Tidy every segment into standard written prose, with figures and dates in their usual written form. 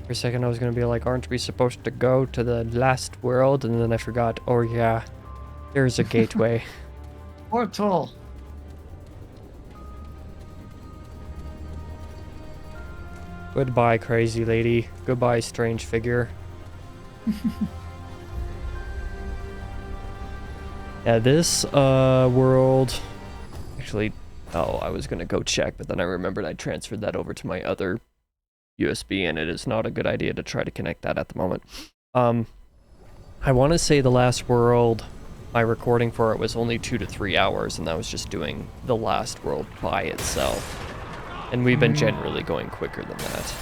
For a second I was gonna be like, aren't we supposed to go to the last world? And then I forgot, oh yeah, there's a gateway. Portal. Goodbye, crazy lady. Goodbye, strange figure. Yeah, this world... Actually, oh, I was gonna go check, but then I remembered I transferred that over to my other USB, and it is not a good idea to try to connect that at the moment. I want to say the last world, my recording for it was only 2 to 3 hours, and that was just doing the last world by itself. And we've been generally going quicker than that.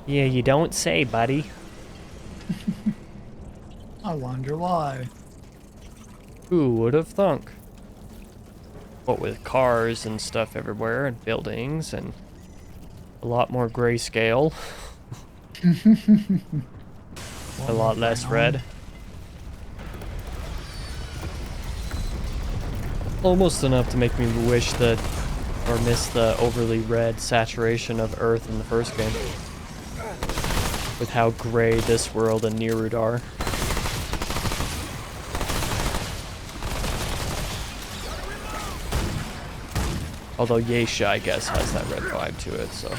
Yeah, you don't say, buddy. I wonder why. Who would have thunk? What with cars and stuff everywhere and buildings and a lot more grayscale. A lot less red. Almost enough to make me wish that, or miss the overly red saturation of Earth in the first game. With how gray this world and Nirud are. Although Yeisha, I guess, has that red vibe to it, so...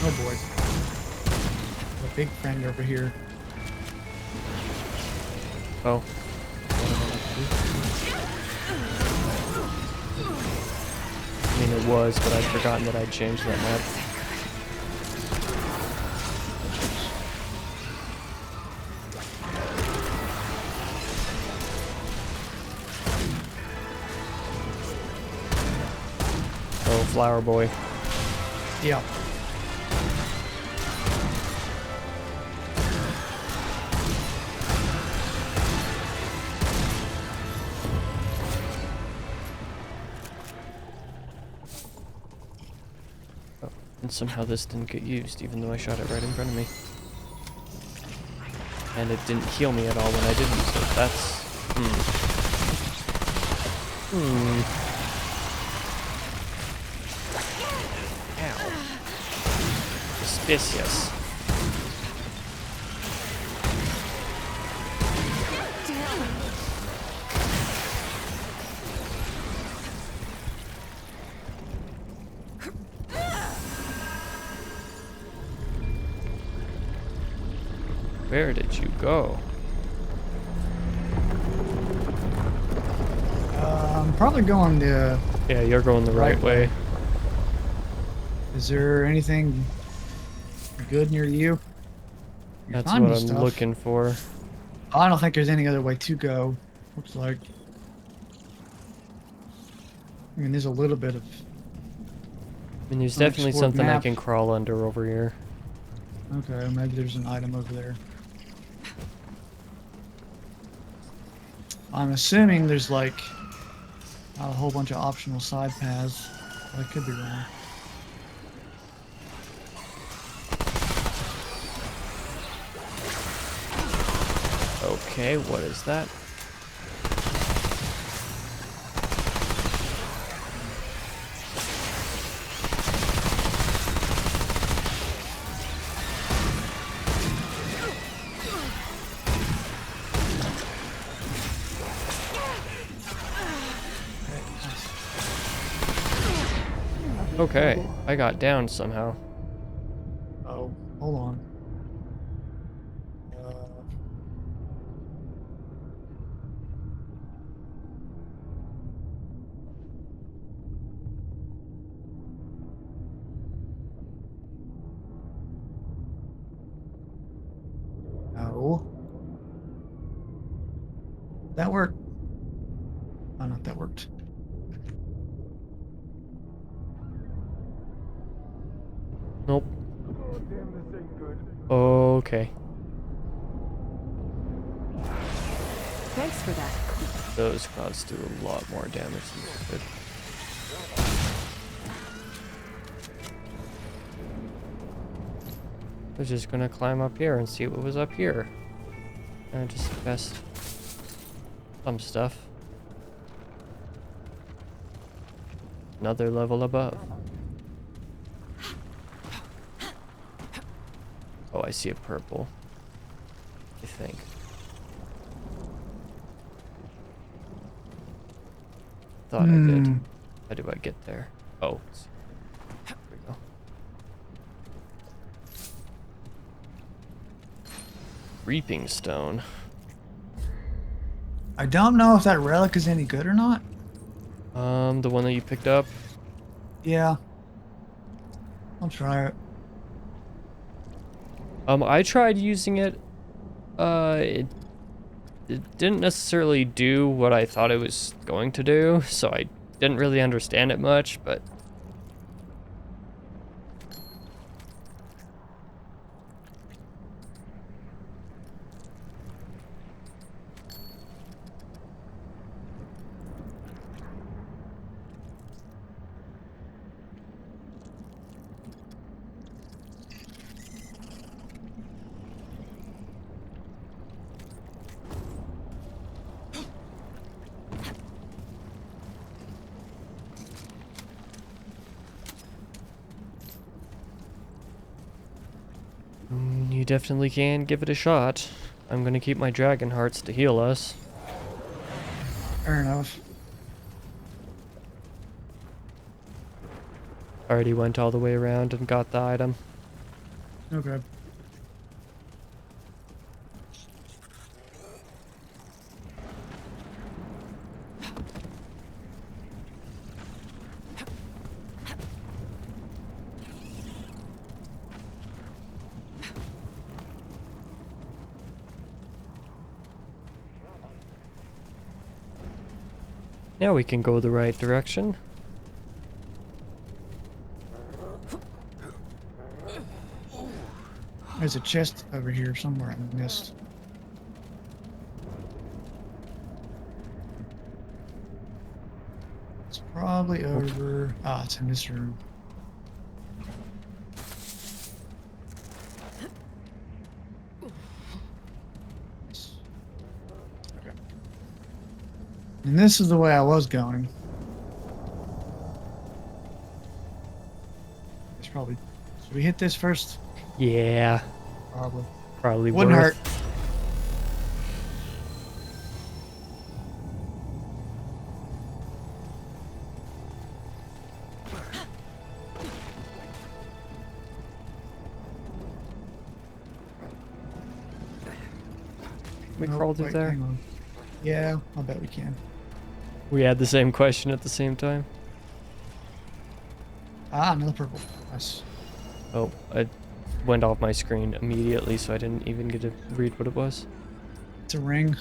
Oh boy. A big friend over here. Oh. I mean, it was, but I'd forgotten that I'd changed that map. Oh, Flower Boy. Yeah. And somehow this didn't get used, even though I shot it right in front of me. And it didn't heal me at all when I did use it. That's... Ow. Suspicious. Where did you go? I'm probably going the... Yeah, you're going the right way. Is there anything good near you? That's what I'm looking for. I don't think there's any other way to go. Looks like. I mean, there's a little bit of... I mean, there's definitely something I can crawl under over here. Okay, maybe there's an item over there. I'm assuming there's like a whole bunch of optional side paths. I could be wrong. Okay, what is that? Okay, I got down somehow. Oh, hold on. Uh, no. That worked. Oh, no, that worked. Nope. Oh, damn, this ain't good. Okay. Thanks for that. Those clouds do a lot more damage than they did. I was just gonna climb up here and see what was up here. And just invest some stuff. Another level above. Oh, I see a purple. I think. Thought I did. How do I get there? Oh, there we go. Reaping stone. I don't know if that relic is any good or not. The one that you picked up. Yeah. I'll try it. I tried using it. It didn't necessarily do what I thought it was going to do, so I didn't really understand it much, but you definitely can give it a shot. I'm gonna keep my dragon hearts to heal us. Fair enough. Already went all the way around and got the item. Okay. Now we can go the right direction. There's a chest over here somewhere I missed. It's probably over. Ah, it's in this room. Okay. And this is the way I was going. It's probably. Should we hit this first? Yeah, Probably. probably Wouldn't worth. hurt. We Nope, crawled through wait, there. hang on. Yeah, I bet we can. We had the same question at the same time. Ah, another purple. Nice. Oh, I went off my screen immediately, so I didn't even get to read what it was. It's a ring.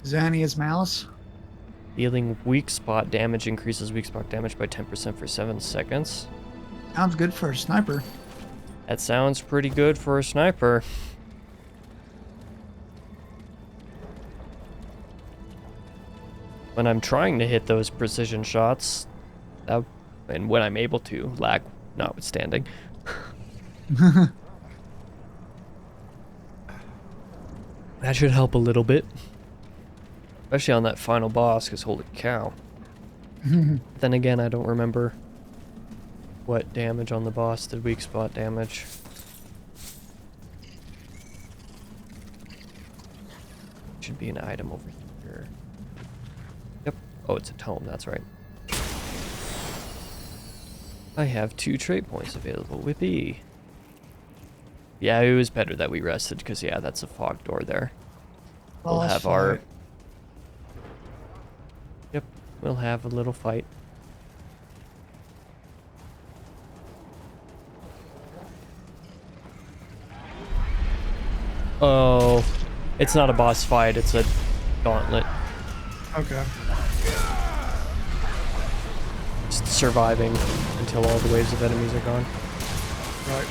Xania's Malice. Dealing weak spot damage increases weak spot damage by 10% for 7 seconds. Sounds good for a sniper. That sounds pretty good for a sniper. When I'm trying to hit those precision shots, and when I'm able to, lag notwithstanding. That should help a little bit. Especially on that final boss, because holy cow. Then again, I don't remember what damage on the boss did weak spot damage. Should be an item over here. Yep. Oh, it's a tome, that's right. I have 2 trait points available. Whippy. Yeah, it was better that we rested because, yeah, that's a fog door there. We'll Boss have our... fight. Yep, we'll have a little fight. Oh, it's not a boss fight, it's a gauntlet. Okay. Just surviving until all the waves of enemies are gone. Right.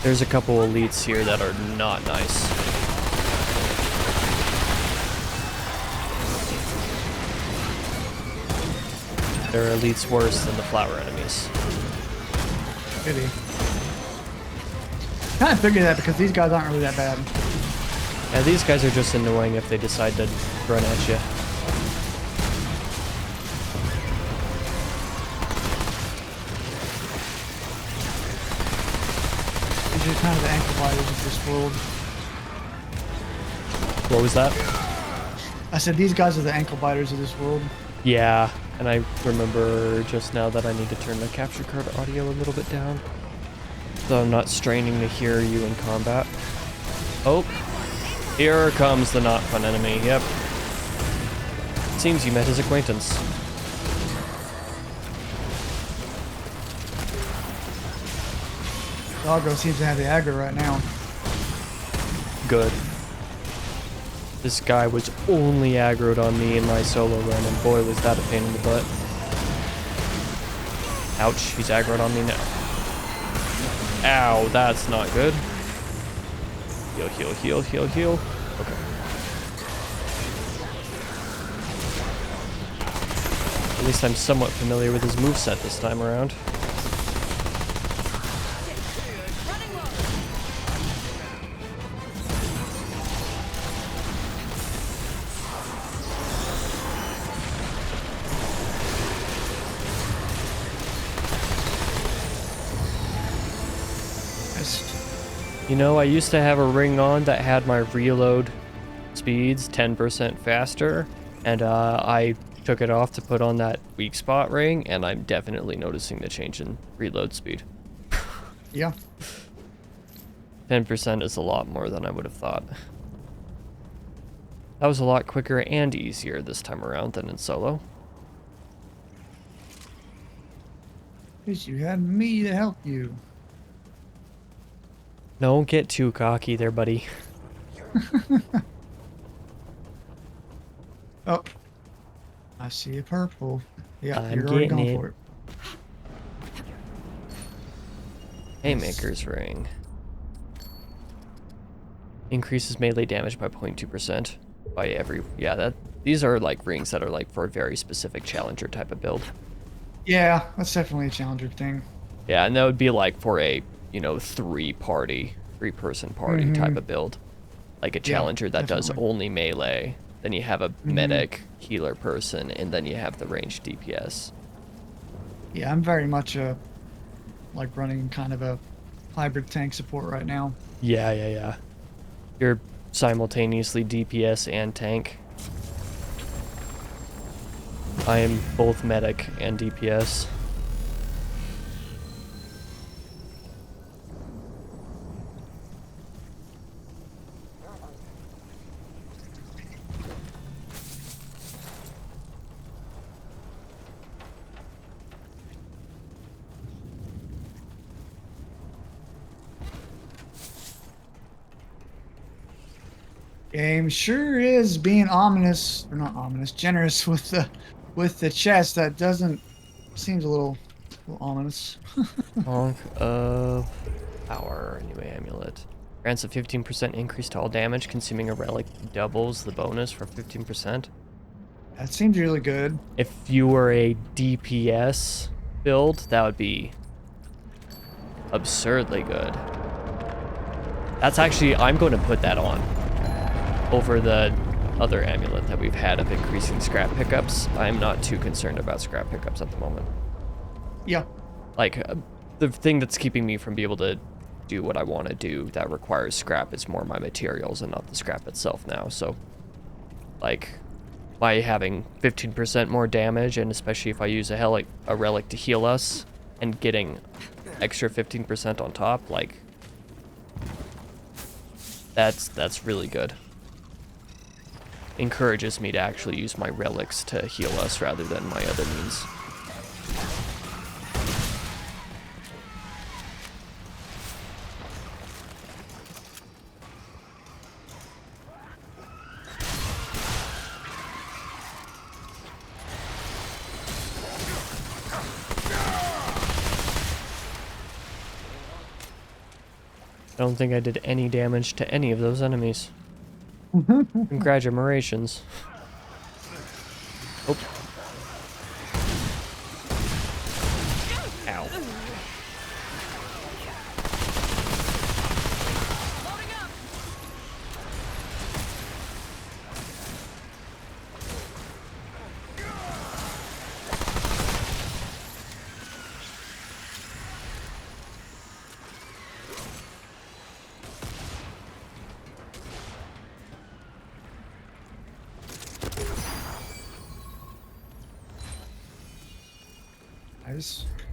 There's a couple elites here that are not nice. There are elites worse than the flower enemies. Pity. Kind of figured that because these guys aren't really that bad. Yeah, these guys are just annoying if they decide to run at you. These are kind of the ankle biters of this world. What was that? I said these guys are the ankle biters of this world. Yeah, and I remember just now that I need to turn my capture card audio a little bit down, so I'm not straining to hear you in combat. Oh, here comes the not fun enemy. Yep. Seems you met his acquaintance. Doggo seems to have the aggro right now. Good. This guy was only aggroed on me in my solo run, and boy was that a pain in the butt. Ouch, he's aggroed on me now. Ow, that's not good. Heal, heal, heal, heal, heal. Okay. At least I'm somewhat familiar with his moveset this time around. You know, I used to have a ring on that had my reload speeds 10% faster, and I took it off to put on that weak spot ring, and I'm definitely noticing the change in reload speed. Yeah. 10% is a lot more than I would have thought. That was a lot quicker and easier this time around than in solo. Because you had me to help you. Don't get too cocky there, buddy. Oh. I see a purple. Yeah, I'm you're already getting going it. for it. Haymaker's ring. Increases melee damage by 0.2% by every... Yeah, that these are like rings that are like for a very specific challenger type of build. Yeah, that's definitely a challenger thing. Yeah, and that would be like for a, you know, three-person party type of build. Like a challenger that does definitely. only melee. Then you have a medic healer person, and then you have the ranged DPS. Yeah, I'm very much like running kind of a hybrid tank support right now. Yeah. You're simultaneously DPS and tank. I am both medic and DPS. Game sure is being ominous, or not ominous, generous with the chest. That doesn't seems a little ominous. Honk of Power, new amulet. Grants a 15% increase to all damage. Consuming a relic doubles the bonus for 15%. That seems really good. If you were a DPS build, that would be absurdly good. That's actually, I'm going to put that on over the other amulet that we've had of increasing scrap pickups. I'm not too concerned about scrap pickups at the moment. Yeah. Like, the thing that's keeping me from being able to do what I want to do that requires scrap is more my materials and not the scrap itself now. So, like, by having 15% more damage, and especially if I use a relic to heal us, and getting extra 15% on top, like, that's really good. Encourages me to actually use my relics to heal us rather than my other means. I don't think I did any damage to any of those enemies. Congratulations. Oh. Ow.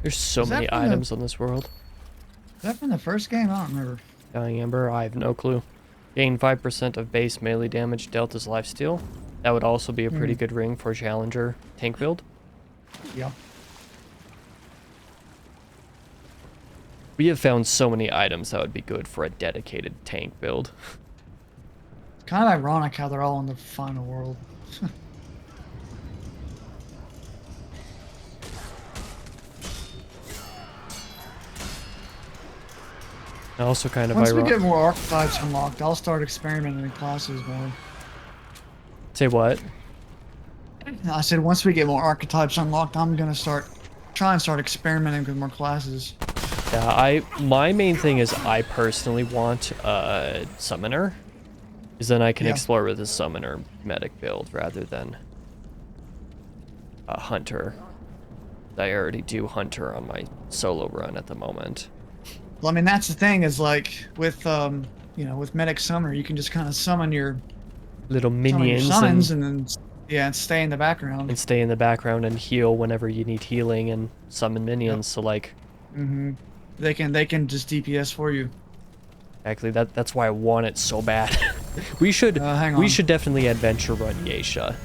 There's so Is that many from the- items on this world. Is that from the first game? I don't remember. Dying Ember, I have no clue. Gain 5% of base melee damage dealt as lifesteal. That would also be a pretty good ring for Challenger tank build. Yeah. We have found so many items that would be good for a dedicated tank build. It's kind of ironic how they're all in the final world. Also kind of Once we ironic. get more archetypes unlocked, I'll start experimenting with classes more. Say what? I said once we get more archetypes unlocked, I'm gonna try and start experimenting with more classes. Yeah, my main thing is I personally want a summoner, because then I can explore with a summoner medic build rather than a hunter. I already do hunter on my solo run at the moment. Well, I mean that's the thing is like with with medic summoner, you can just kind of summon your Little minions summons and then and stay in the background. and stay in the background and heal whenever you need healing and summon minions. So like, They can just DPS for you. actually that's why I want it so bad. we should hang on. we should definitely adventure run Yeisha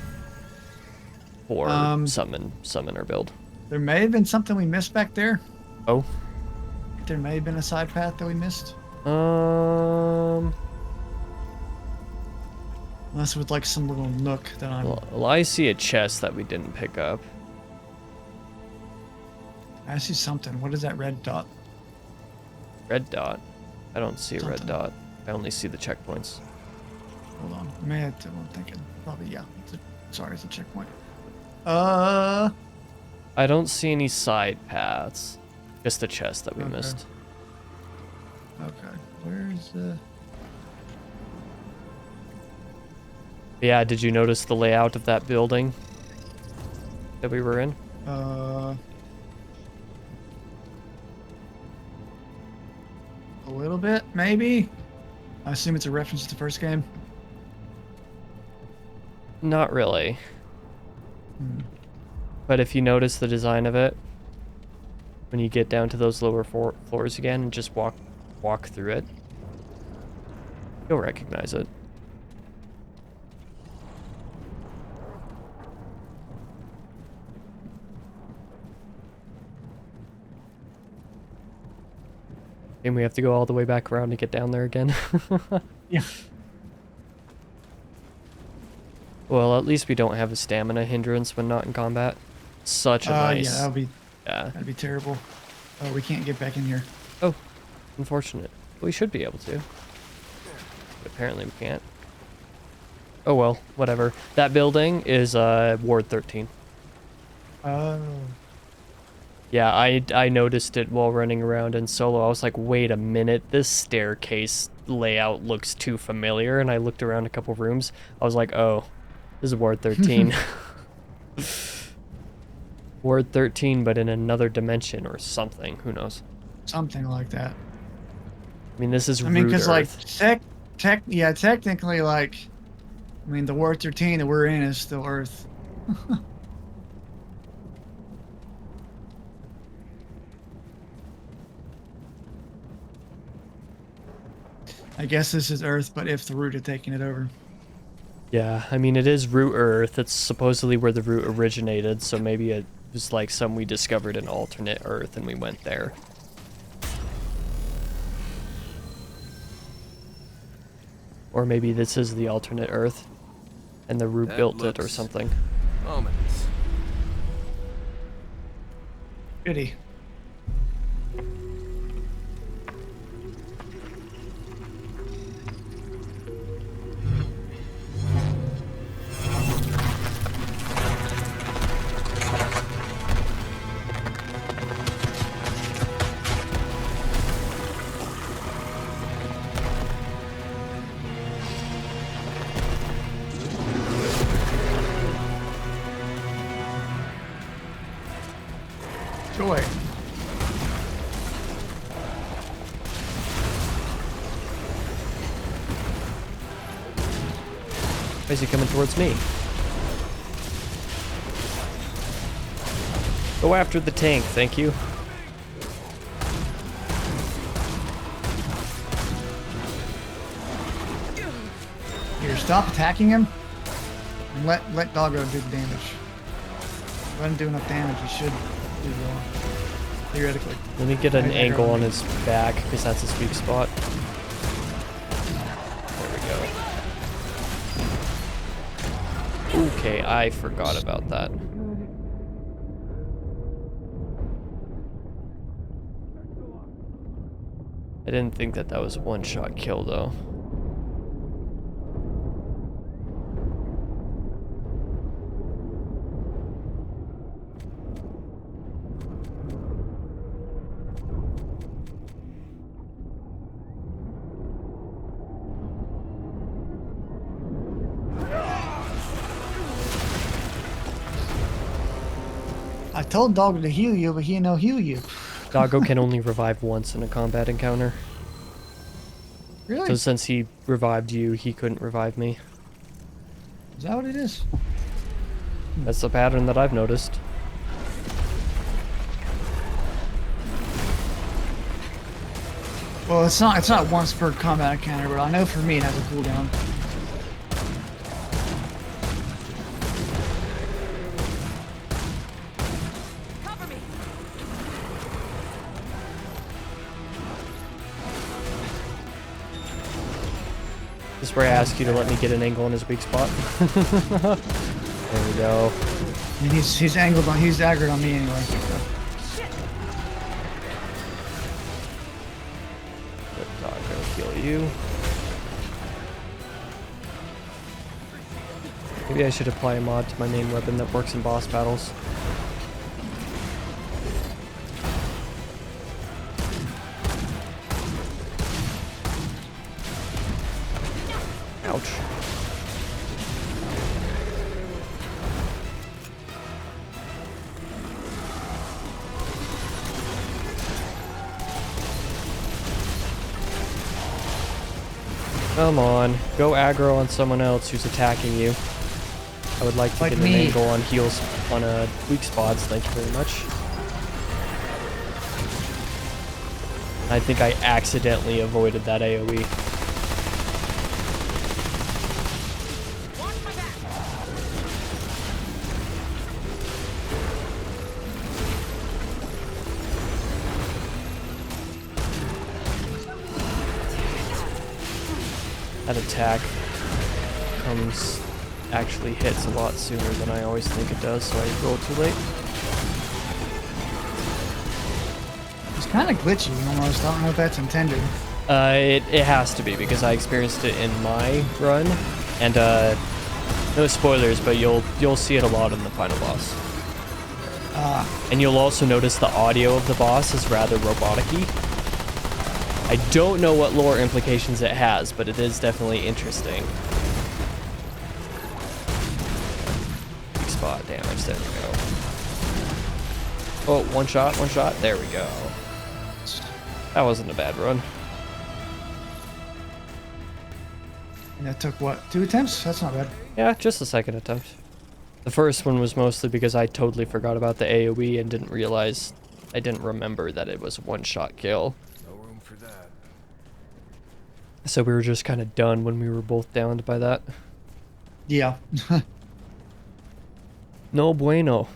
for Um, summoner build. There may have been something we missed back there. Oh. There may have been a side path that we missed. Unless with like some little nook that I'm. Well, I see a chest that we didn't pick up. I see something. What is that red dot? Red dot? I don't see a red Something. dot. I only see the checkpoints. Hold on. I may have to. I'm thinking. Probably yeah. Sorry, it's a checkpoint. I don't see any side paths. Just the chest that we Okay. missed. Okay. Where's the? Yeah, did you notice the layout of that building that we were in? A little bit, maybe. I assume it's a reference to the first game. Not really. Hmm. But if you notice the design of it, when you get down to those lower floors again and just walk through it, you'll recognize it. And we have to go all the way back around to get down there again. Yeah. Well, at least we don't have a stamina hindrance when not in combat. Such a nice. Yeah, Yeah. that'd be terrible. Oh, we can't get back in here. Oh, unfortunate. We should be able to. But apparently we can't. Oh well, whatever. That building is Ward 13. Oh. Yeah, I noticed it while running around in solo. I was like, wait a minute, this staircase layout looks too familiar. And I looked around a couple rooms. I was like, oh, this is Ward 13. Ward 13, but in another dimension or something. Who knows? Something like that. I mean, this is I mean, Root because like Earth. technically, like, I mean, the Ward 13 that we're in is still Earth. I guess this is Earth, but if the root had taken it over. Yeah, I mean, it is Root Earth. It's supposedly where the root originated, so maybe it was like some we discovered an alternate Earth and we went there. Or maybe this is the alternate Earth and the root That built it or looks something. ominous. Pity. Joy. Why is he coming towards me? Go after the tank, thank you. Here, stop attacking him. And let Doggo do the damage. Let him do enough damage, he should do well. Theoretically. Let me get an Right, angle right. on his back, because that's his weak spot. There we go. Okay, I forgot about that. I didn't think that that was a one-shot kill, though. I told Doggo to heal you, but he no heal you. Doggo can only revive once in a combat encounter. Really? So since he revived you, he couldn't revive me. Is that what it is? That's the pattern that I've noticed. Well, it's not once per combat encounter, but I know for me it has a cooldown. Cover me. This is where I ask you to let me get an angle on his weak spot. There we go. And he's aggroed on me anyway. So. Let Doggo heal you. Maybe I should apply a mod to my main weapon that works in boss battles. Ouch. Come on, go aggro on someone else who's attacking you. I would like to Like get an me. angle on heals on weak spots, thank you very much. I think I accidentally avoided that AoE. Watch my back. That attack actually hits a lot sooner than I always think it does, so I rolled too late. It's kind of glitchy almost. I don't know if that's intended. It has to be because I experienced it in my run, and no spoilers, but you'll see it a lot in the final boss. And you'll also notice the audio of the boss is rather robotic-y. I don't know what lore implications it has, but it is definitely interesting. Weak spot damage, there we go. Oh, one shot, there we go. That wasn't a bad run. And that took what? 2 attempts? That's not bad. Yeah, just the second attempt. The first one was mostly because I totally forgot about the AoE and I didn't remember that it was a one-shot kill. No room for that. So we were just kind of done when we were both downed by that. Yeah. No bueno.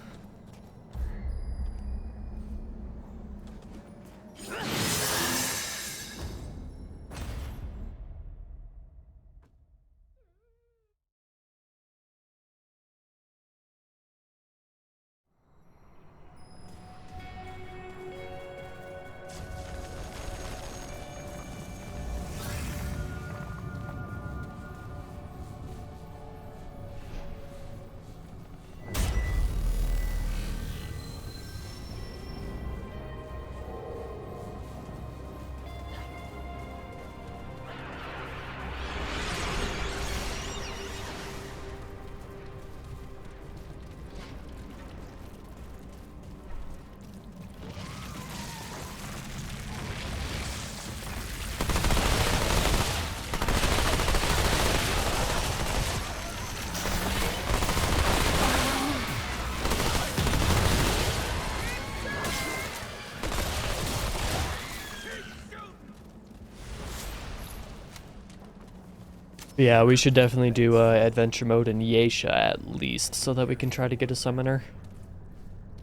Yeah, we should definitely do adventure mode in Yesha at least, so that we can try to get a summoner.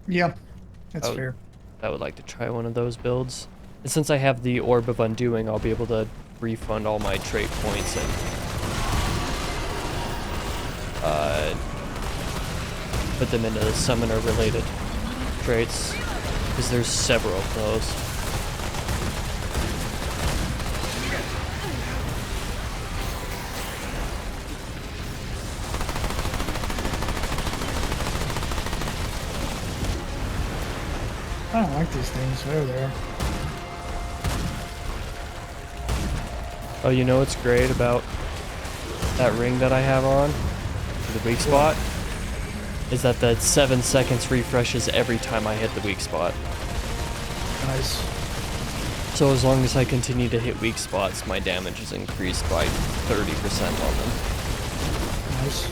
Yeah. That's I would, fair. I would like to try one of those builds. And since I have the Orb of Undoing, I'll be able to refund all my trait points and put them into the summoner related traits, because there's several of those. I don't like these things. There they are. Oh, you know what's great about that ring that I have on, the weak spot, is that the 7 seconds refreshes every time I hit the weak spot. Nice. So as long as I continue to hit weak spots, my damage is increased by 30% on them. Nice.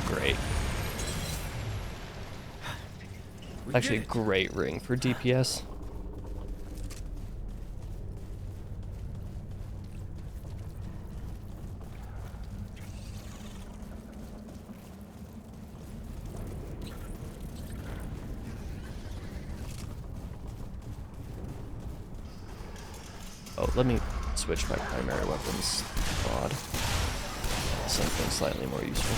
Great. Actually, a great ring for DPS. Oh, let me switch my primary weapons mod. Something slightly more useful.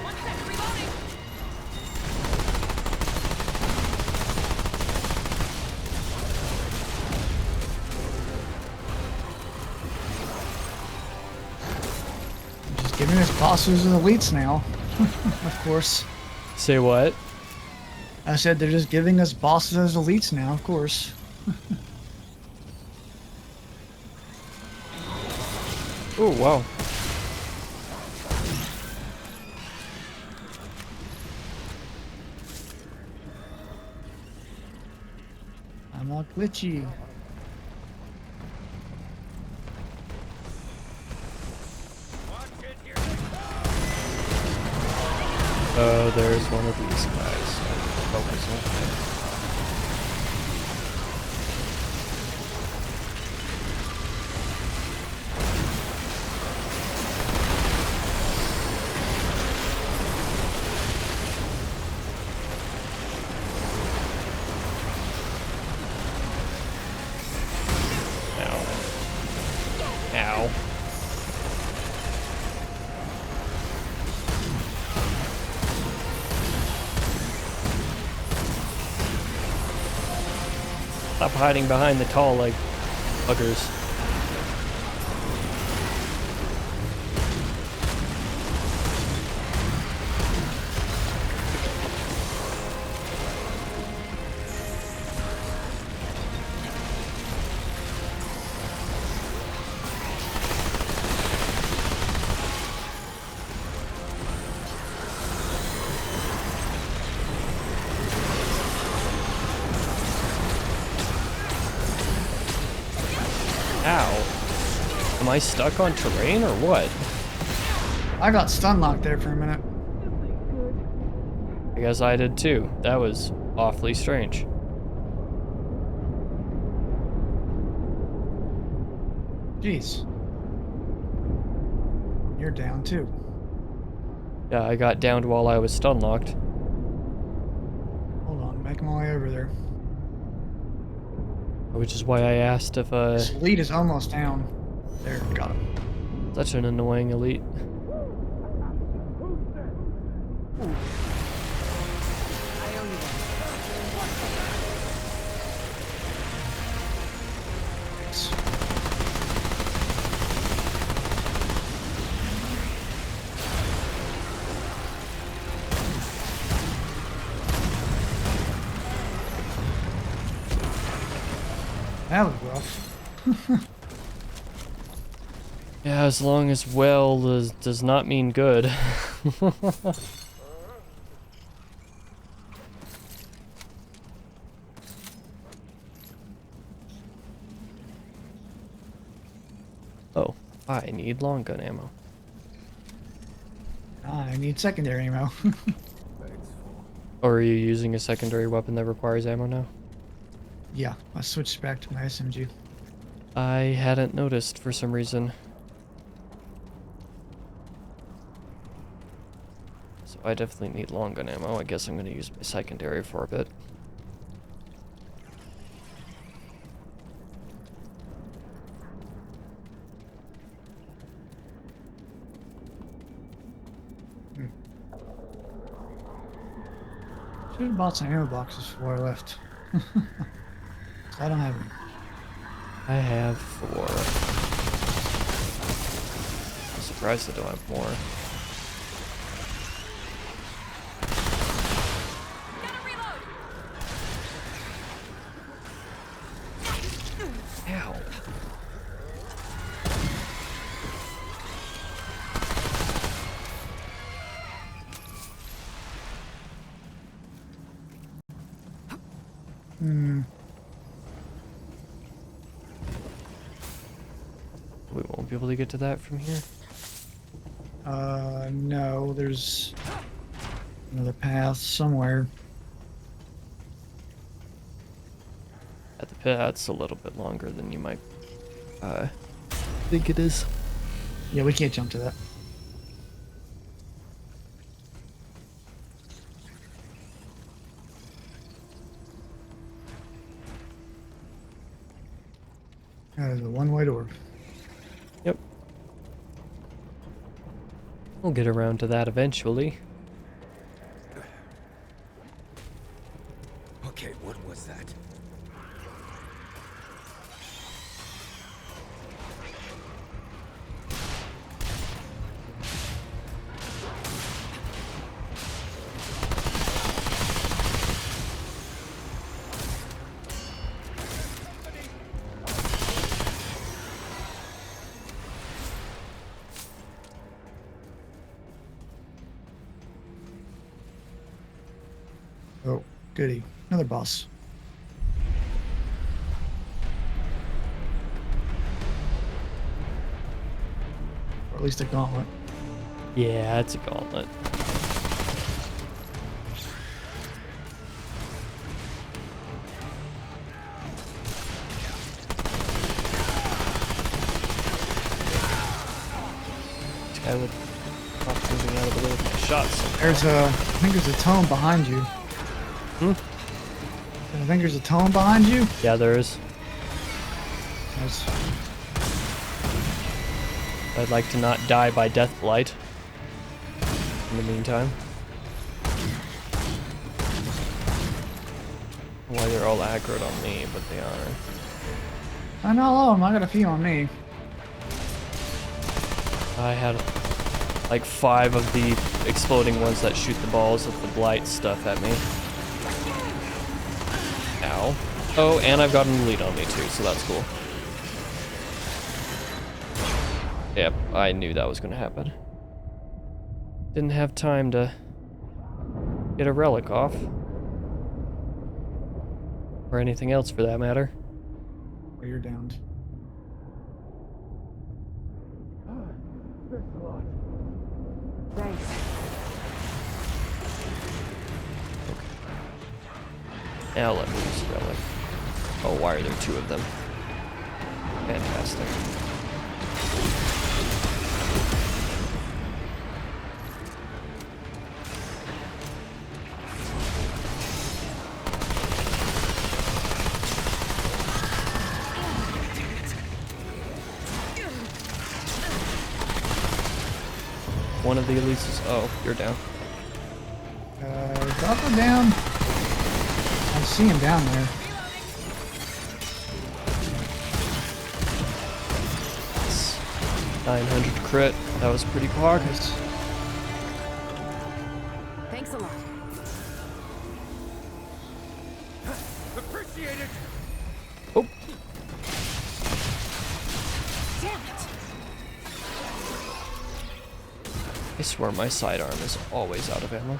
One sec, reloading. Just giving us bosses and elites now. Of course. Say what? I said they're just giving us bosses as elites now, of course. Oh, wow. I'm all glitchy. Oh, there's one of these guys. Focus on him. Ow. Ow. Stop hiding behind the tall, like, buggers. Ow. Am I stuck on terrain or what? I got stun locked there for a minute. I guess I did too. That was awfully strange. Jeez. You're down too. Yeah, I got downed while I was stun locked. Hold on, making my way over there. Which is why I asked if This lead is almost down. There, got him. such an annoying elite. I owe you one. Thanks. That was rough. Yeah, as long as well does not mean good. Oh, I need long gun ammo. I need secondary ammo. Thanks for. Or are you using a secondary weapon that requires ammo now? Yeah, I switched back to my SMG. I hadn't noticed for some reason. So I definitely need long gun ammo. I guess I'm going to use my secondary for a bit. Should have bought some ammo boxes before I left. I don't have any. I have 4. I'm surprised I don't have more. Gotta reload. Ow. Hmm. We won't be able to get to that from here. No, there's another path somewhere. At the pit, that's a little bit longer than you might think it is. Yeah, we can't jump to that. That is a one-way door. Yep. We'll get around to that eventually. Okay, what was that? Oh, goody. Another boss. Or at least a gauntlet. Yeah, it's a gauntlet. This guy would pop something out of the way with my shots. There's a, I think there's a tome behind you. Hmm? I think there's a tome behind you. Yeah, there is. Nice. I'd like to not die by death blight. In the meantime. Why they're all aggroed on me, but they are. I know all of them. I got a few on me. I had like 5 of the exploding ones that shoot the balls of the blight stuff at me. Ow. Oh, and I've got an elite on me too, so that's cool. Yep, I knew that was gonna happen. Didn't have time to get a relic off. Or anything else for that matter. Where you're downed. Thanks. Now let me use the relic. Oh, why are there two of them? Fantastic. One of the elites is... Oh, you're down. Drop her down. I see him down there. Yes. 900 crit. That was pretty pog. Nice. Thanks a lot. Appreciate it. Oh, Damn it! I swear my sidearm is always out of ammo.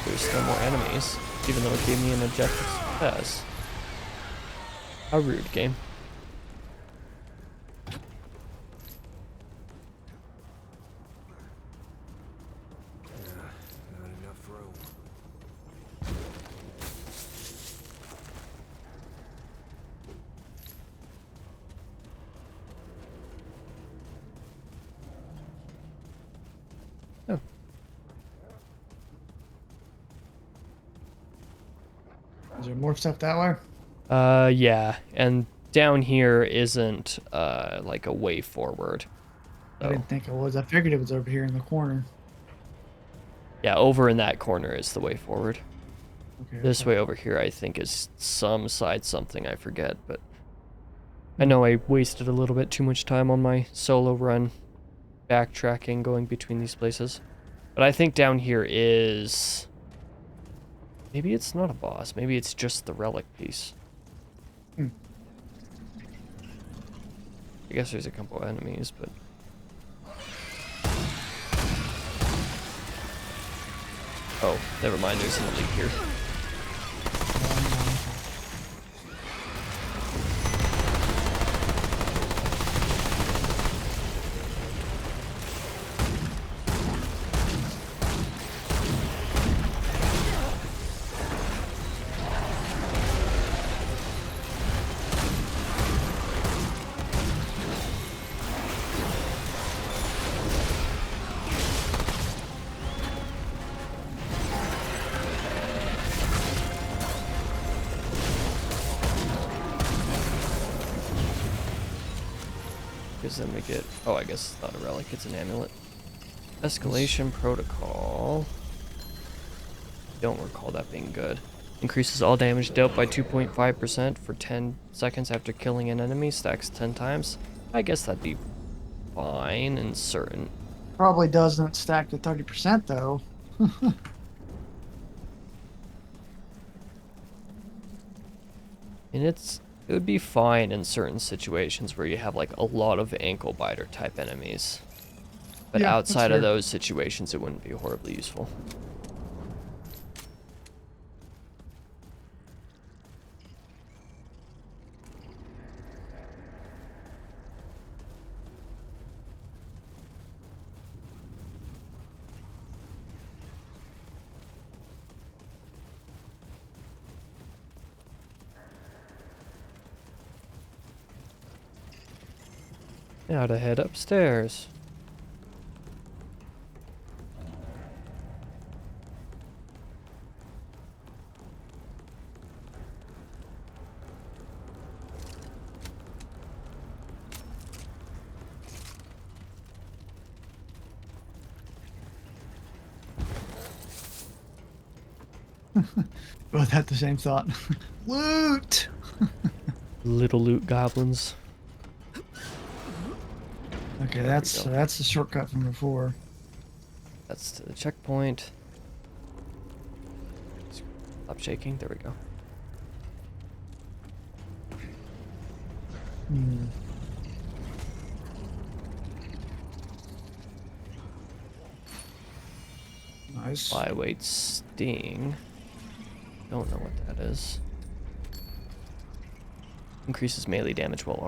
There's still more enemies, even though it gave me an objective success. How rude, game. Not enough room. Oh. Is there more stuff that way? Yeah, and down here isn't, like a way forward. I didn't think it was. I figured it was over here in the corner. Yeah, over in that corner is the way forward. Okay. This way over here, I think, is some side something, I forget, but I know I wasted a little bit too much time on my solo run backtracking going between these places. But I think down here is... Maybe it's not a boss. Maybe it's just the relic piece. Hmm. I guess there's a couple enemies, but... Oh, never mind. There's an elite here. Because then we get... Oh, I guess it's not a relic, it's an amulet. Escalation protocol. Don't recall that being good. Increases all damage dealt by 2.5% for 10 seconds after killing an enemy. Stacks 10 times. I guess that'd be fine and certain. Probably doesn't stack to 30% though. And it would be fine in certain situations where you have like a lot of ankle biter type enemies. But Yeah, outside that's of fair. those situations, it wouldn't be horribly useful. Now to head upstairs. Both had the same thought. Loot! Little loot goblins. Okay, There we that's go. that's the shortcut from before. That's to the checkpoint. Stop shaking. There we go. Hmm. Nice. Flyweight sting. Don't know what that is. Increases melee damage while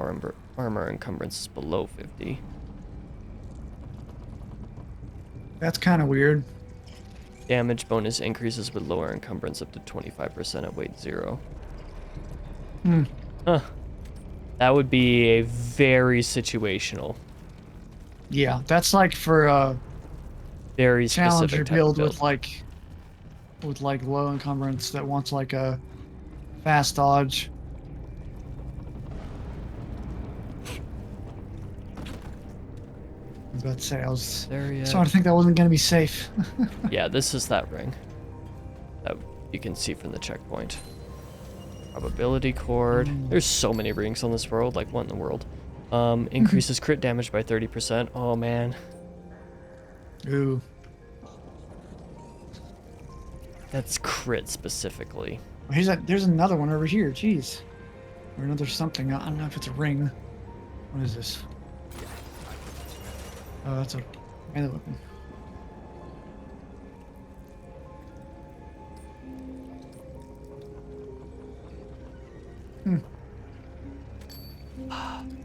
armor encumbrance is below 50. That's kind of weird. Damage bonus increases with lower encumbrance up to 25% at weight 0. Hmm. Huh. That would be a very situational, Yeah, that's like for very challenger specific type of build build. with like low encumbrance that wants like a fast dodge. I was about to say I was There yet? starting to think that wasn't gonna be safe. Yeah, this is that ring that you can see from the checkpoint. Probability cord. There's so many rings on this world, like what in the world? Increases crit damage by 30%. Oh man, Ooh. that's crit specifically. There's another one over here. Jeez. Or another something. I don't know if it's a ring. What is this? Oh, that's a melee weapon.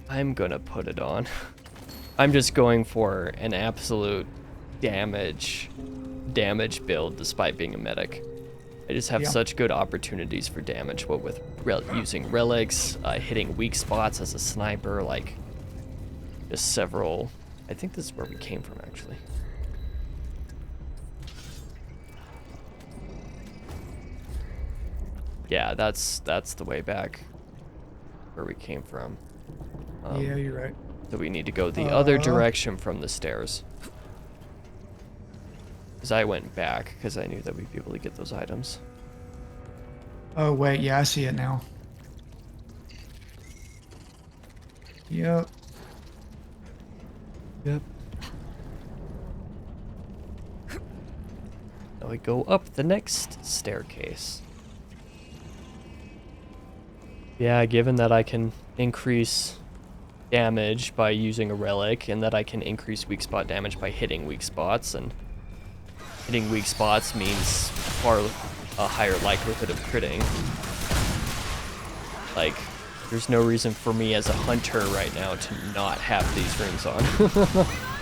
I'm gonna put it on. I'm just going for an absolute damage build despite being a medic. I just have Yeah. such good opportunities for damage, what with using relics, hitting weak spots as a sniper, like just several. I think this is where we came from actually. Yeah, that's the way back where we came from. Yeah, you're right. So we need to go the other direction from the stairs. Because I went back because I knew that we'd be able to get those items. Oh wait, yeah, I see it now. Yep. Yep. Now we go up the next staircase. Yeah, given that I can increase damage by using a relic and that I can increase weak spot damage by hitting weak spots, and hitting weak spots means far a higher likelihood of critting. Like, there's no reason for me as a hunter right now to not have these rings on.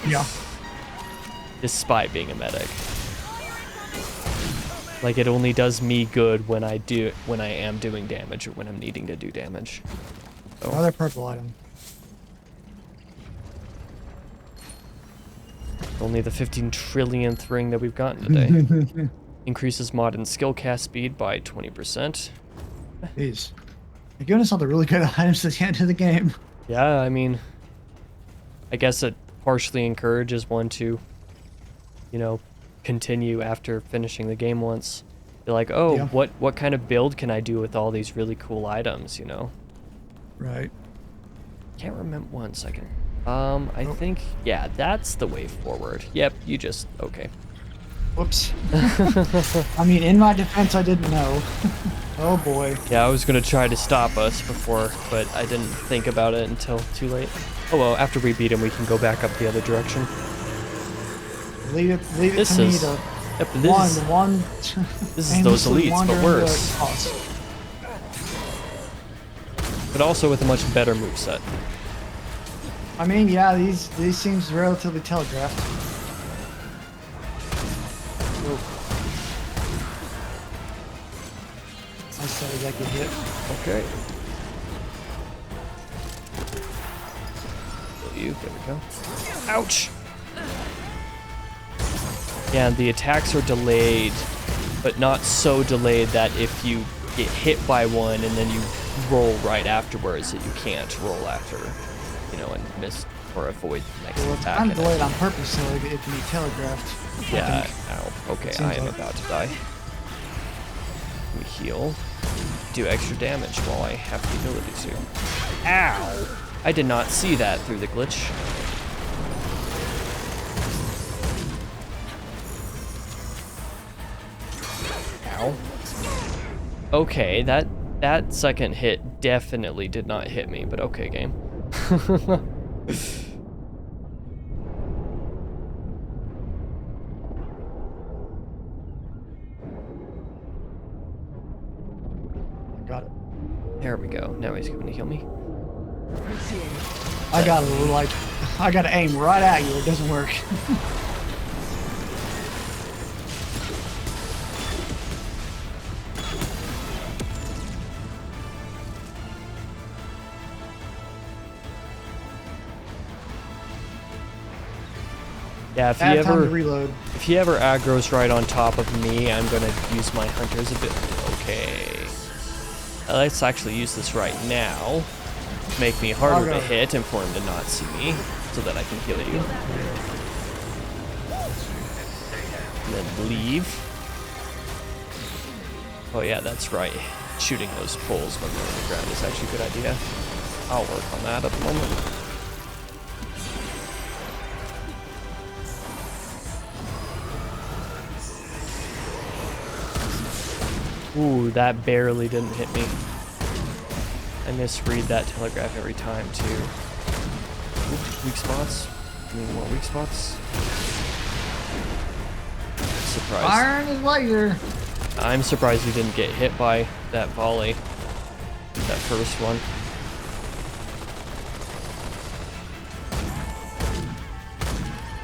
Yeah. Despite being a medic. Like, it only does me good when I am doing damage or when I'm needing to do damage. So, Another purple item. only the 15 trillionth ring that we've gotten today. Increases mod and skill cast speed by 20%. Jeez. You're giving us all the really good items at the end of the game. Yeah, I mean, I guess it partially encourages one to, you know, continue after finishing the game once. Be like, oh, Yeah. what kind of build can I do with all these really cool items, you know? Right. Can't remember one second. I think, yeah, that's the way forward. Yep, you just, okay. Whoops. I mean, in my defense, I didn't know. Oh boy. Yeah, I was gonna try to stop us before, but I didn't think about it until too late. Oh well, after we beat him, we can go back up the other direction. Leave it This to me is, to yep, this is those aimlessly elites, wander but into worse. a boss. But also with a much better moveset. I mean, yeah, these seems relatively telegraphed. I said I get hit. Okay. Kill you, there we go. Ouch! Yeah, the attacks are delayed, but not so delayed that if you get hit by one and then you roll right afterwards that you can't roll after, you know, and miss or avoid the next Well, it's attack. kind of and delayed on purpose so it can be telegraphed. I Yeah, think. ow. Okay, Seems I am like- about to die. We heal. Do extra damage while I have the ability to. Ow! I did not see that through the glitch. Ow. Okay, that second hit definitely did not hit me, but okay, game. Got it. There we go. Now he's coming to heal me. Appreciate it. I gotta aim right at you. It doesn't work. Yeah, Bad time to reload. if he ever aggro's right on top of me, I'm gonna use my hunters a bit. Okay. Let's actually use this right now. Make me harder to hit and for him to not see me, so that I can heal you. And then leave. Oh yeah, that's right. Shooting those poles when they're on the ground is actually a good idea. I'll work on that at the moment. Ooh, that barely didn't hit me. I misread that telegraph every time, too. Ooh, weak spots. Need more weak spots. Surprised. Iron is lighter. I'm surprised you didn't get hit by that volley. That first one.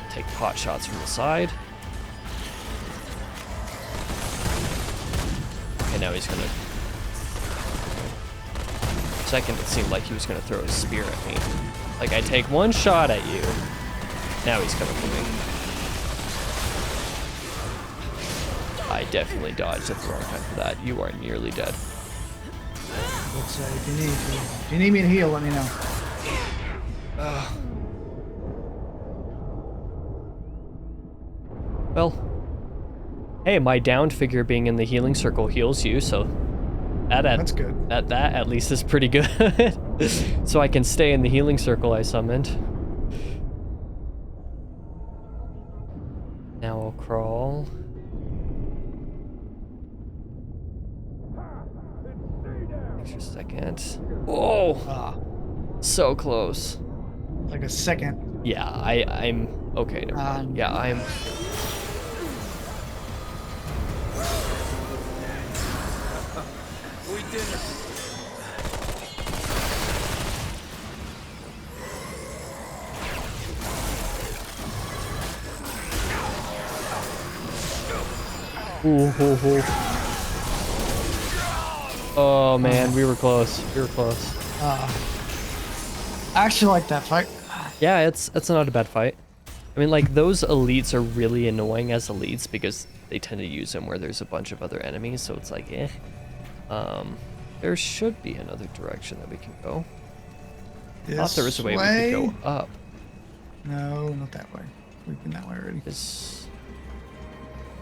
Take pot shots from the side. Okay, now he's gonna... Second, it seemed like he was gonna throw a spear at me. Like, I take one shot at you. Now he's coming for me. I definitely dodged at the wrong time for that. You are nearly dead. Let's say if you need me to heal, let me know. Well, hey, my downed figure being in the healing circle heals you, so That's good. That at least is pretty good. So I can stay in the healing circle I summoned. Now I'll crawl. Extra second. Oh, Ah, so close. like a second. Yeah, I'm okay. Never mind. Yeah, I'm. We did it. Ooh. Oh man, we were close. We were close. I actually like that fight. Yeah, it's not a bad fight. I mean, like, those elites are really annoying as elites because they tend to use them where there's a bunch of other enemies, so it's like, eh. There should be another direction that we can go. I thought there was a way we could go up. No, not that way. We've been that way already. Because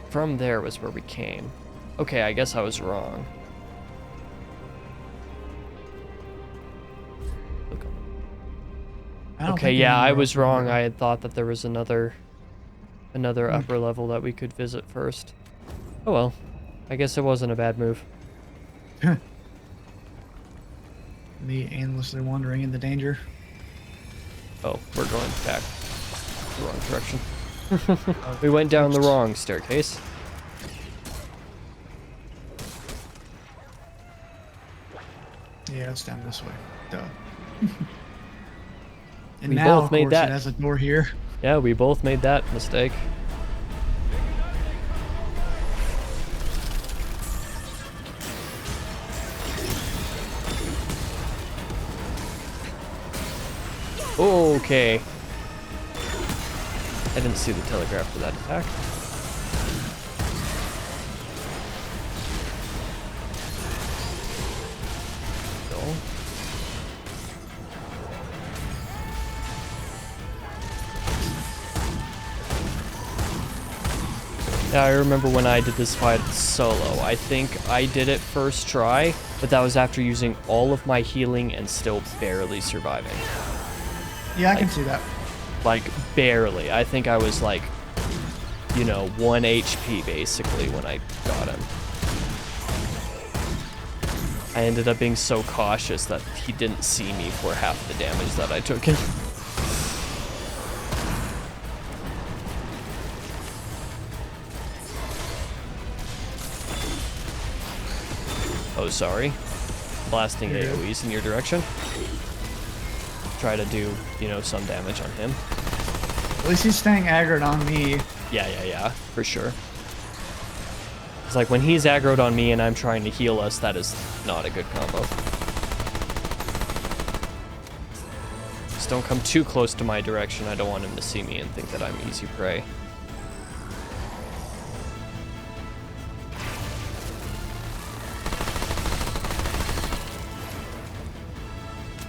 from there was where we came. Okay, I guess I was wrong. Look. Okay, yeah, I was wrong. I had thought that there was another upper level that we could visit first. Oh well, I guess it wasn't a bad move. Me aimlessly wandering in the danger. Oh, we're going back the wrong direction. We went down the wrong staircase. Yeah, it's down this way. Duh. And We now, both of made course, that. it has a door here. Yeah, we both made that mistake. Okay. I didn't see the telegraph for that attack. No. Yeah, I remember when I did this fight solo. I think I did it first try, but that was after using all of my healing and still barely surviving. Yeah, I can see that. Like, barely. I think I was like, you know, 1 HP basically when I got him. I ended up being so cautious that he didn't see me for half the damage that I took him. Oh, sorry. blasting You're good. AoEs in your direction. Try to do, you know, some damage on him. At least he's staying aggroed on me. Yeah, for sure. It's like when he's aggroed on me and I'm trying to heal us, that is not a good combo. Just don't come too close to my direction. I don't want him to see me and think that I'm easy prey.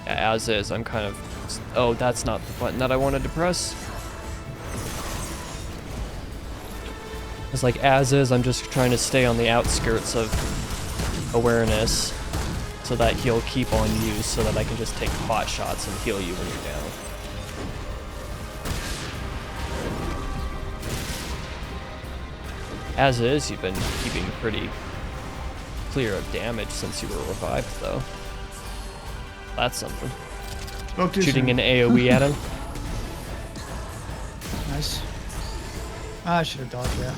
Yeah, as is, I'm kind of... Oh, that's not the button that I wanted to press. It's like, as is, I'm just trying to stay on the outskirts of awareness so that he'll keep on you so that I can just take pot shots and heal you when you're down. As is, you've been keeping pretty clear of damage since you were revived, though. That's something. Spoke too Shooting soon. an AoE at him. Nice. I should have dodged that.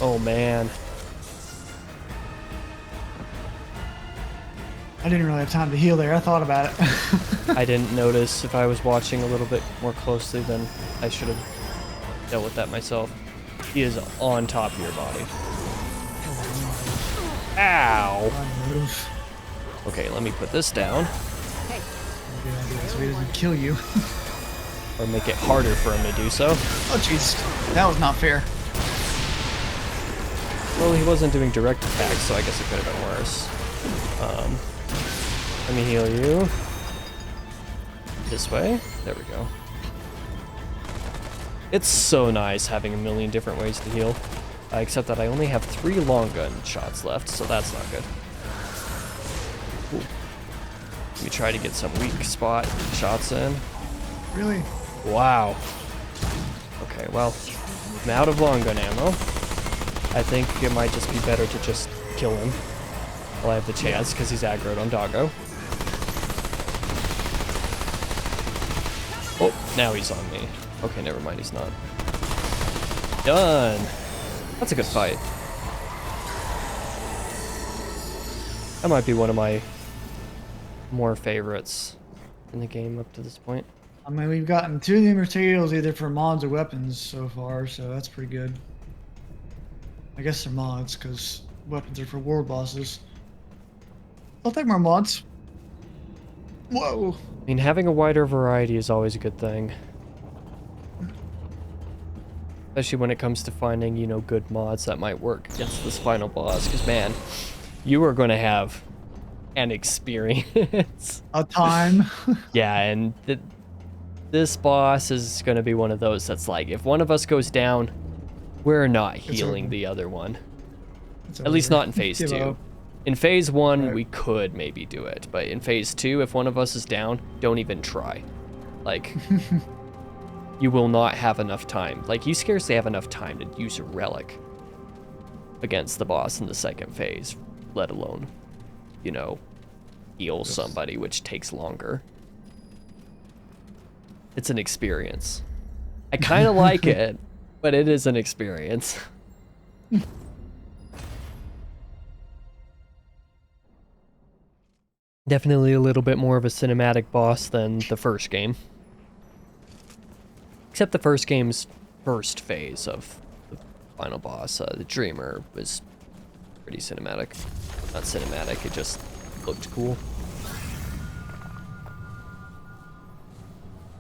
Oh, man. I didn't really have time to heal there. I thought about it. I didn't notice. If I was watching a little bit more closely, then I should have dealt with that myself. He is on top of your body. Ow! Okay, let me put this down. Hey, Good idea, so he doesn't kill you. Or make it harder for him to do so. Oh jeez, that was not fair. Well, he wasn't doing direct attacks, so I guess it could have been worse. Let me heal you. This way. There we go. It's so nice having a million different ways to heal. Except that I only have 3 long gun shots left, so that's not good. Ooh. Let me try to get some weak spot shots in. Really? Wow. Okay, well, I'm out of long gun ammo. I think it might just be better to just kill him while I have the chance, because he's aggroed on Doggo. Oh, now he's on me. Okay, never mind, he's not. Done! That's a good fight. That might be one of my more favorites in the game up to this point. I mean, we've gotten 2 new materials either for mods or weapons so far, so that's pretty good. I guess they're mods, because weapons are for world bosses. I'll take more mods. Whoa! I mean, having a wider variety is always a good thing. Especially when it comes to finding, you know, good mods that might work against this final boss. Because, man, you are going to have an experience. A time. Yeah, and this boss is going to be one of those that's like, if one of us goes down, we're not healing over. the other one. It's At least over. not in phase Give 2. up. In phase 1, Right. we could maybe do it. But in phase 2, if one of us is down, don't even try. Like... You will not have enough time. Like, you scarcely have enough time to use a relic against the boss in the second phase, let alone, you know, heal somebody, which takes longer. It's an experience. I kind of like it, but it is an experience. Definitely a little bit more of a cinematic boss than the first game. Except the first game's first phase of the final boss, the Dreamer, was pretty cinematic. Not cinematic, it just looked cool.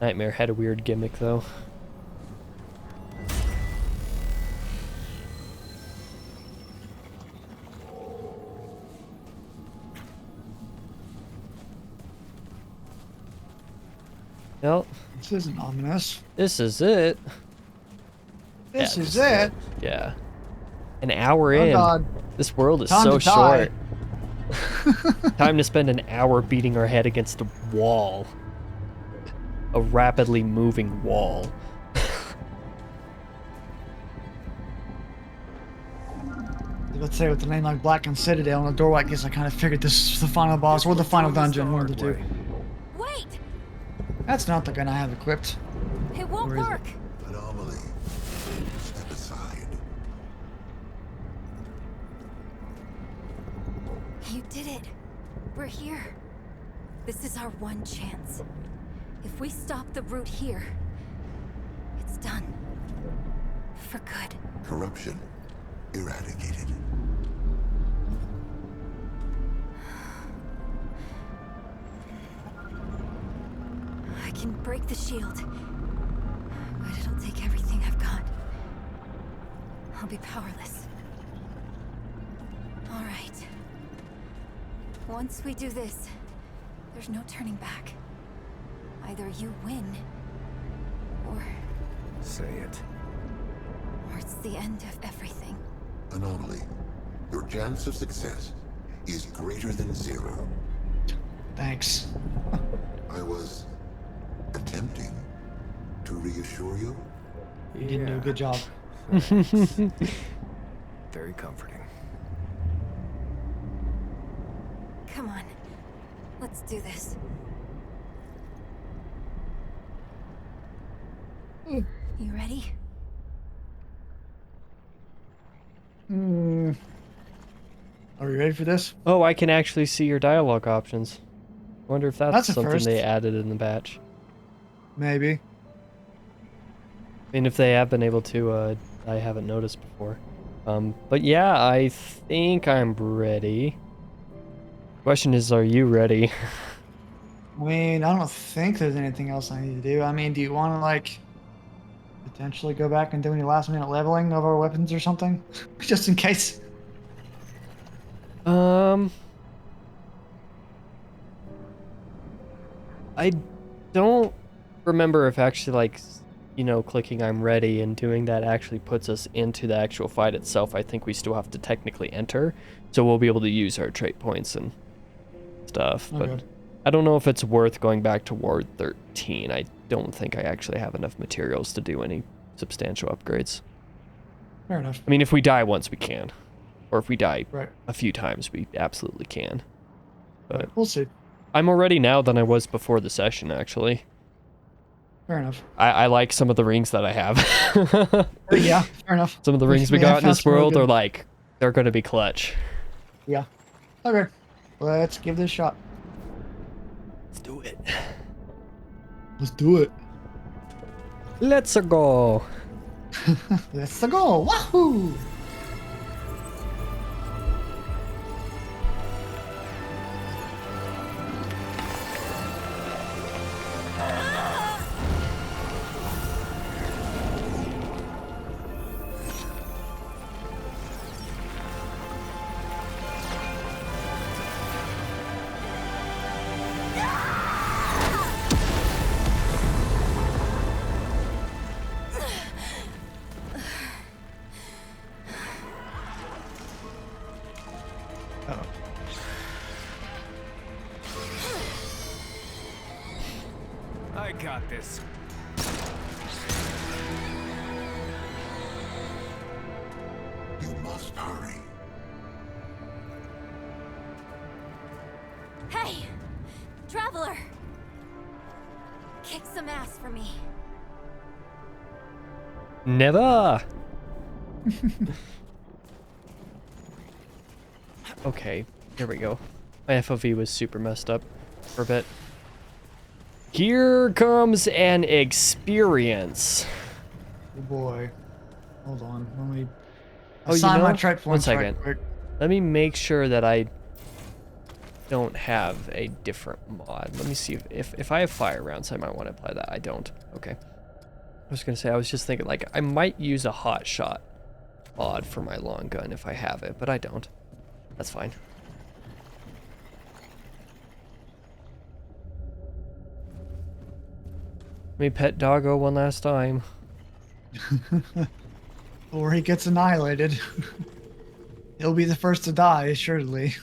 Nightmare had a weird gimmick, though. Well, This isn't ominous. this is it. This Yeah, is it. Yeah. An hour Oh in. god. This world is Time so to die. short. Time to spend an hour beating our head against a wall. A rapidly moving wall. Let's say with the name like Black and Citadel and a door like this, I kind of figured this was the final boss or the final dungeon, one of the two. wait! That's not the gun I have equipped. It won't Where is it? work. Anomaly. Step aside. You did it. We're here. This is our one chance. If we stop the root here, it's done. For good. Corruption eradicated. I can break the shield, but it'll take everything I've got. I'll be powerless. All right. Once we do this, there's no turning back. Either you win, or Say it. it's the end of everything. Anomaly. Your chance of success is greater than 0. Thanks. I was attempting to reassure you. You didn't do a good job. Very comforting. Come on, let's do this. You ready? Are we ready for this? Oh, I can actually see your dialogue options. I wonder if that's That's a something first. they added in the batch. Maybe. I mean, if they have been able to, I haven't noticed before. But yeah, I think I'm ready. Question is, are you ready? I mean, I don't think there's anything else I need to do. I mean, do you want to, like, potentially go back and do any last-minute leveling of our weapons or something? Just in case. I don't remember if actually, like, you know, clicking I'm ready and doing that actually puts us into the actual fight itself. I think we still have to technically enter, so we'll be able to use our trait points and stuff. Oh, but good. I don't know if it's worth going back to Ward 13. I don't think I actually have enough materials to do any substantial upgrades. Fair enough. I mean, if we die once, we can. Or if we die Right. a few times, we absolutely can. But Right. We'll see. I'm more ready now than I was before the session, actually. Fair enough. I like some of the rings that I have. Yeah, fair enough. Some of the rings we have got in found this some really world are good- like, they're going to be clutch. Yeah. Okay. Let's give this a shot. Let's do it. Let's do it. Let's go. Let's go. Wahoo! Uh-oh. I got this. You must hurry. Hey! Traveler! Kick some ass for me. Never. Okay, here we go. My FOV was super messed up for a bit. Here comes an experience. Oh boy. Hold on. Let me Oh, you assign know? my trait One points right second. quick. Let me make sure that I don't have a different mod. Let me see if I have fire rounds, I might want to apply that. I don't. Okay. I was gonna say, I was just thinking, like, I might use a hot shot mod for my long gun if I have it, but I don't. That's fine. Let me pet Doggo one last time. Or he gets annihilated. He'll be the first to die, assuredly.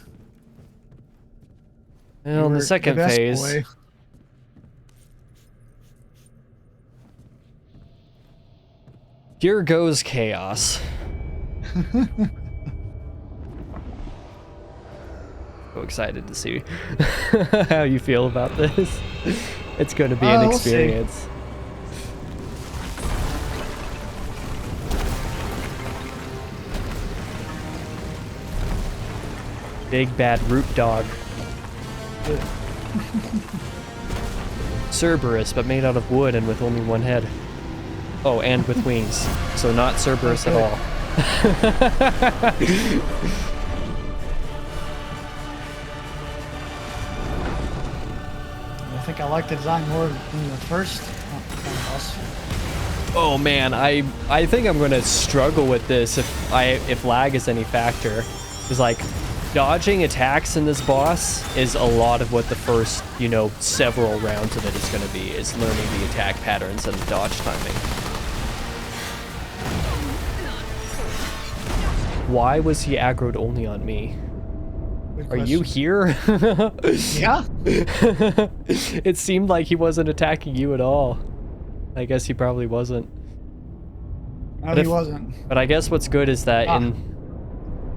Well, in You're the second best phase, boy. here goes chaos. So excited to see how you feel about this. It's going to be an We'll see. experience. Big bad root dog. Cerberus, but made out of wood and with only one head. Oh, and with wings. So not Cerberus at all. I think I like the design more than the first boss. Oh man, I think I'm gonna struggle with this if lag is any factor. Cause like dodging attacks in this boss is a lot of what the first, you know, several rounds of it is gonna be, is learning the attack patterns and the dodge timing. Why was he aggroed only on me? Good Are you question. here? Yeah. It seemed like he wasn't attacking you at all. I guess he probably wasn't. No, But he if- wasn't. But I guess what's good is that Ah. in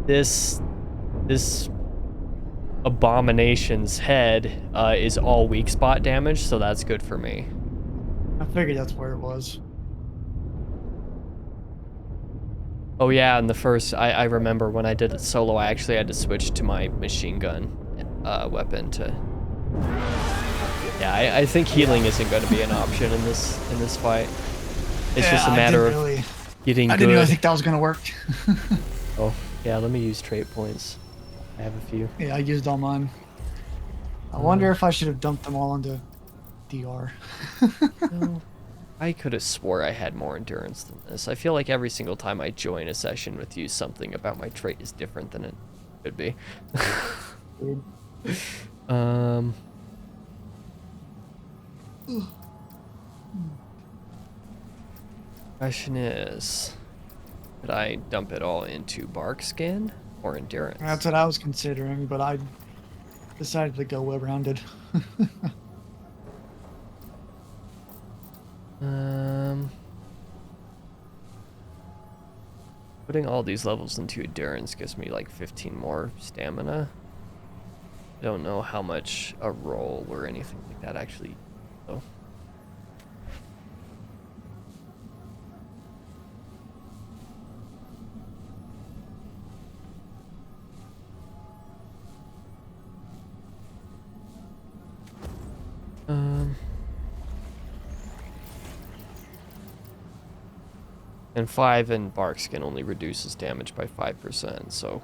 this abomination's head is all weak spot damage, so that's good for me. I figured that's where it was. Oh yeah, and the first, I remember when I did it solo, I actually had to switch to my machine gun weapon to... Yeah, I think healing isn't going to be an option in this fight. It's just a I matter didn't of really, getting I didn't really good. think that was gonna work. Oh, yeah, let me use trait points. I have a few. Yeah, I used all mine. I wonder if I should have dumped them all into DR. No. I could have swore I had more endurance than this. I feel like every single time I join a session with you, something about my trait is different than it should be. Weird. Question is, could I dump it all into bark skin or endurance? That's what I was considering, but I decided to go well-rounded. Putting all these levels into endurance gives me like 15 more stamina. I don't know how much a roll or anything like that actually. Oh. And 5 in bark skin only reduces damage by 5%, so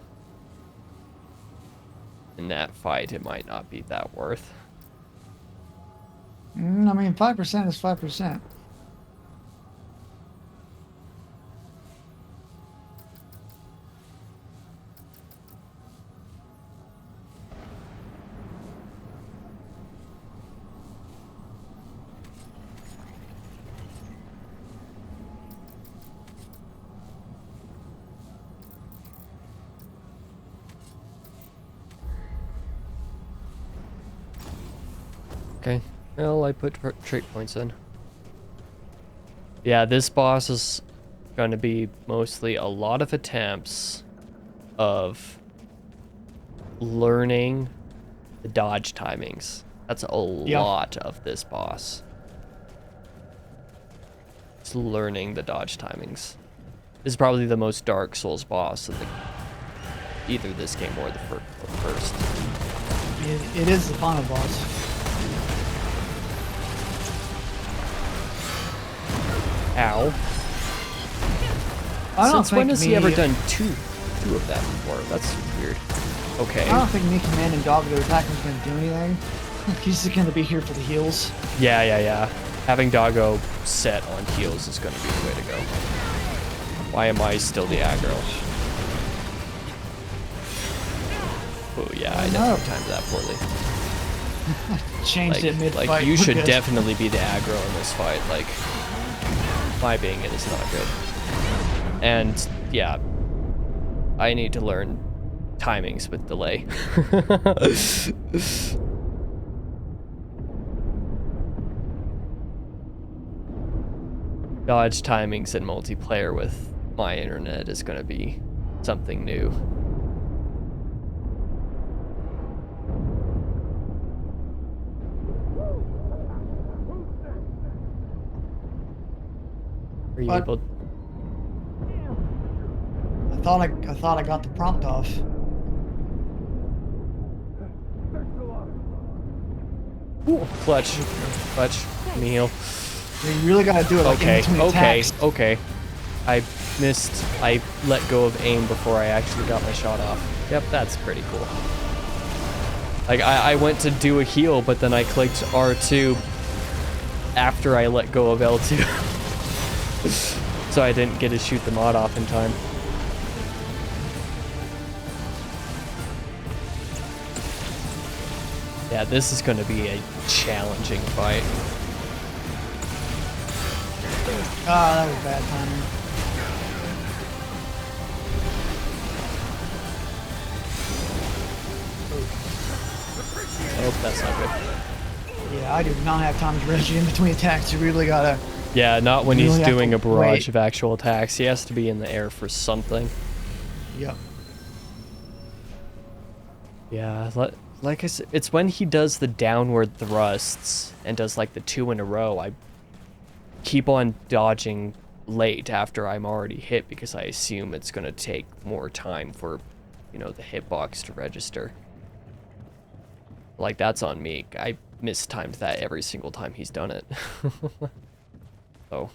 in that fight it might not be that worth. I mean, 5% is 5%. Okay, well, I put trait points in. Yeah, this boss is going to be mostly a lot of attempts of learning the dodge timings. That's a lot of this boss. It's learning the dodge timings. This is probably the most Dark Souls boss of either this game or the first. It is the final boss. Ow. I don't Since when think has he ever done two of that before? That's weird. Okay. I don't think me commanding dog to attack is going to do anything. He's just going to be here for the heals. Yeah. Having Doggo set on heals is going to be the way to go. Why am I still the aggro? Oh yeah, I definitely timed that poorly. Changed it mid-fight. Like you We're should good. definitely be the aggro in this fight. Like my being it is not good. And yeah, I need to learn timings with delay. Dodge timings in multiplayer with my internet is going to be something new. Are you But- able? I thought I got the prompt off. Ooh, clutch. Clutch. Meal. You really gotta do it like in between attacks. Okay. I missed. I let go of aim before I actually got my shot off. Yep, that's pretty cool. Like, I went to do a heal, but then I clicked R2 after I let go of L2. So I didn't get to shoot the mod off in time. Yeah, this is going to be a challenging fight. Ah, that was bad timing. Oh, that's not good. Yeah, I do not have time to rest you in between attacks. You really gotta. Yeah, not when You he's really have doing to a barrage wait. of actual attacks. He has to be in the air for something. Yep. Yeah, like I said, it's when he does the downward thrusts and does like the 2 in a row. I keep on dodging late after I'm already hit because I assume it's going to take more time for, you know, the hitbox to register. Like, that's on me. I mistimed that every single time he's done it. So.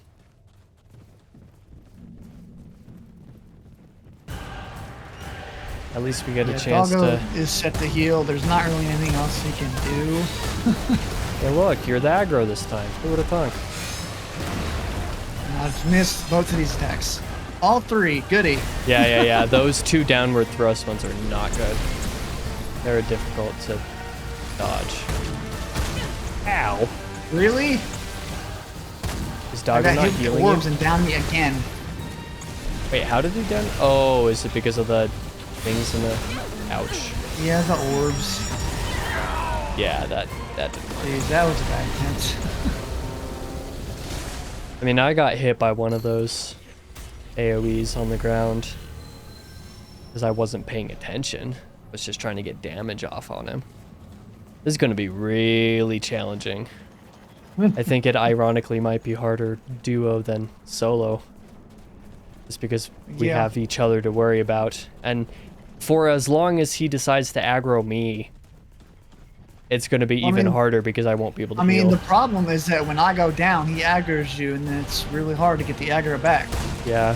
At least we get a chance Doggo to... is set to heal. There's not really anything else he can do. Hey, look, you're the aggro this time. Who would have thunk? And I've missed both of these attacks. All three. Goody. Yeah. Those 2 downward thrust ones are not good. They're difficult to dodge. Ow. Really? Is I Doggo got not hit with healing the orbs you? and down me again. Wait, how did he down? Oh, is it because of the things in the... Ouch. Yeah, the orbs. Yeah, that didn't work. Jeez, that was a bad attempt. I mean, I got hit by one of those AoEs on the ground because I wasn't paying attention. I was just trying to get damage off on him. This is going to be really challenging. I think it ironically might be harder duo than solo. Just because we Yeah. have each other to worry about. And for as long as he decides to aggro me, it's going to be even harder because I won't be able to I mean, heal. the problem is that when I go down, he aggroes you, and then it's really hard to get the aggro back. Yeah.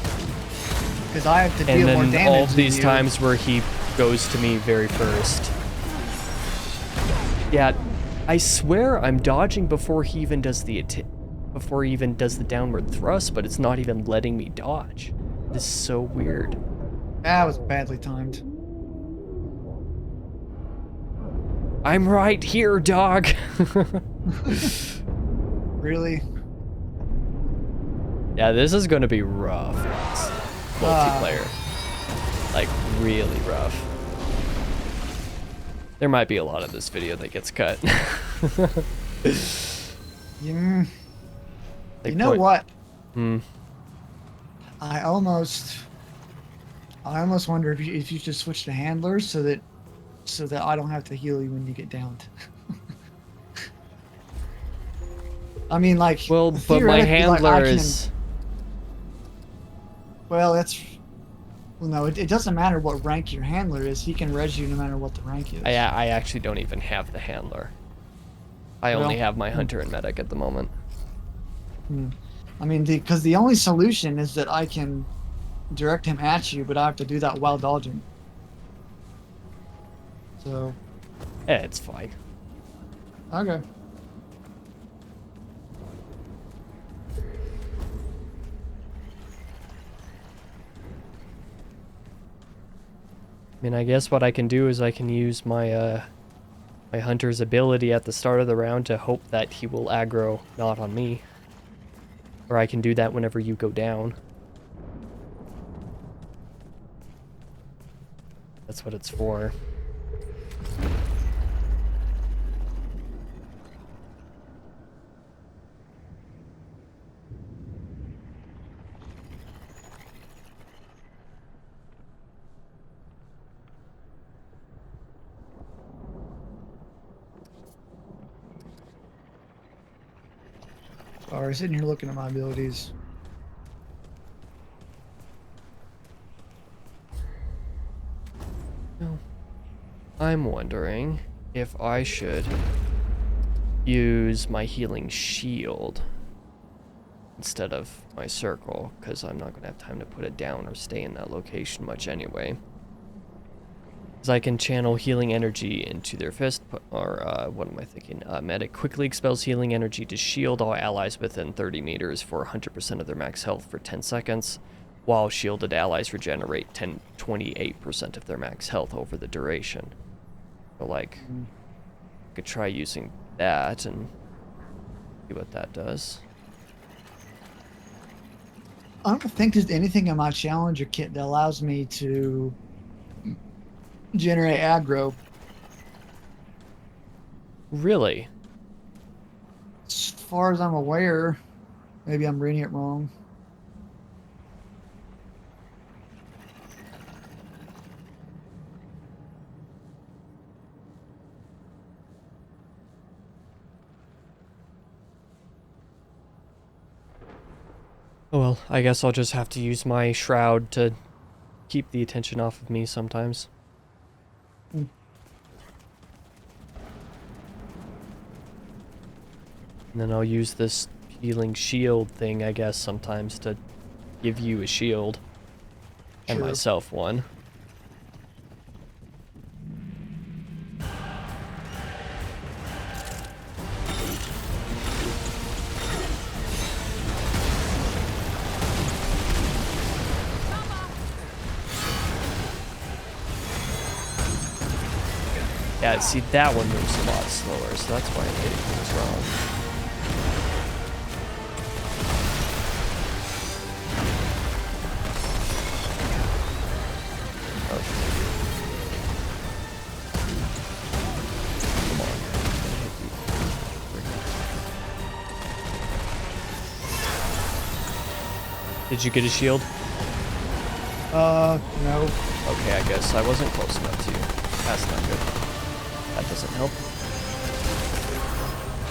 Because I have to And deal more then damage all of than these you. times where he goes to me very first. Yeah, I swear I'm dodging before he even does the downward thrust, but it's not even letting me dodge. This is so weird. That was badly timed. I'm right here, dog. Really? Yeah, this is gonna be rough. Multiplayer. Like, really rough. There might be a lot of this video that gets cut. Yeah. Like, You know what? Hmm. I almost wonder if you should switch to handlers so that I don't have to heal you when you get downed. I mean, like, Well, but my theoretically, handler I can- is... Well, no, it doesn't matter what rank your handler is. He can res you no matter what the rank is. I actually don't even have the handler. I only have my hunter and medic at the moment. I mean, because the only solution is that I can direct him at you, but I have to do that while dodging. So, Yeah, it's fine. okay. I mean, I guess what I can do is I can use my my hunter's ability at the start of the round to hope that he will aggro not on me. Or I can do that whenever you go down. That's what it's for. Sorry, sitting here looking at my abilities. I'm wondering if I should use my healing shield instead of my circle, because I'm not going to have time to put it down or stay in that location much anyway. Because I can channel healing energy into their fist, or what am I thinking? Medic quickly expels healing energy to shield all allies within 30 meters for 100% of their max health for 10 seconds, while shielded allies regenerate 28% of their max health over the duration. So, like, I could try using that and see what that does. I don't think there's anything in my challenger kit that allows me to generate aggro. Really? As far as I'm aware, maybe I'm reading it wrong. Oh well, I guess I'll just have to use my shroud to keep the attention off of me sometimes. And then I'll use this healing shield thing, I guess, sometimes to give you a shield. And True. myself one. Yeah, see, that one moves a lot slower, so that's why I'm hitting things wrong. Come on. Did you get a shield? No. Okay, I guess I wasn't close enough to you. That's not good. That doesn't help.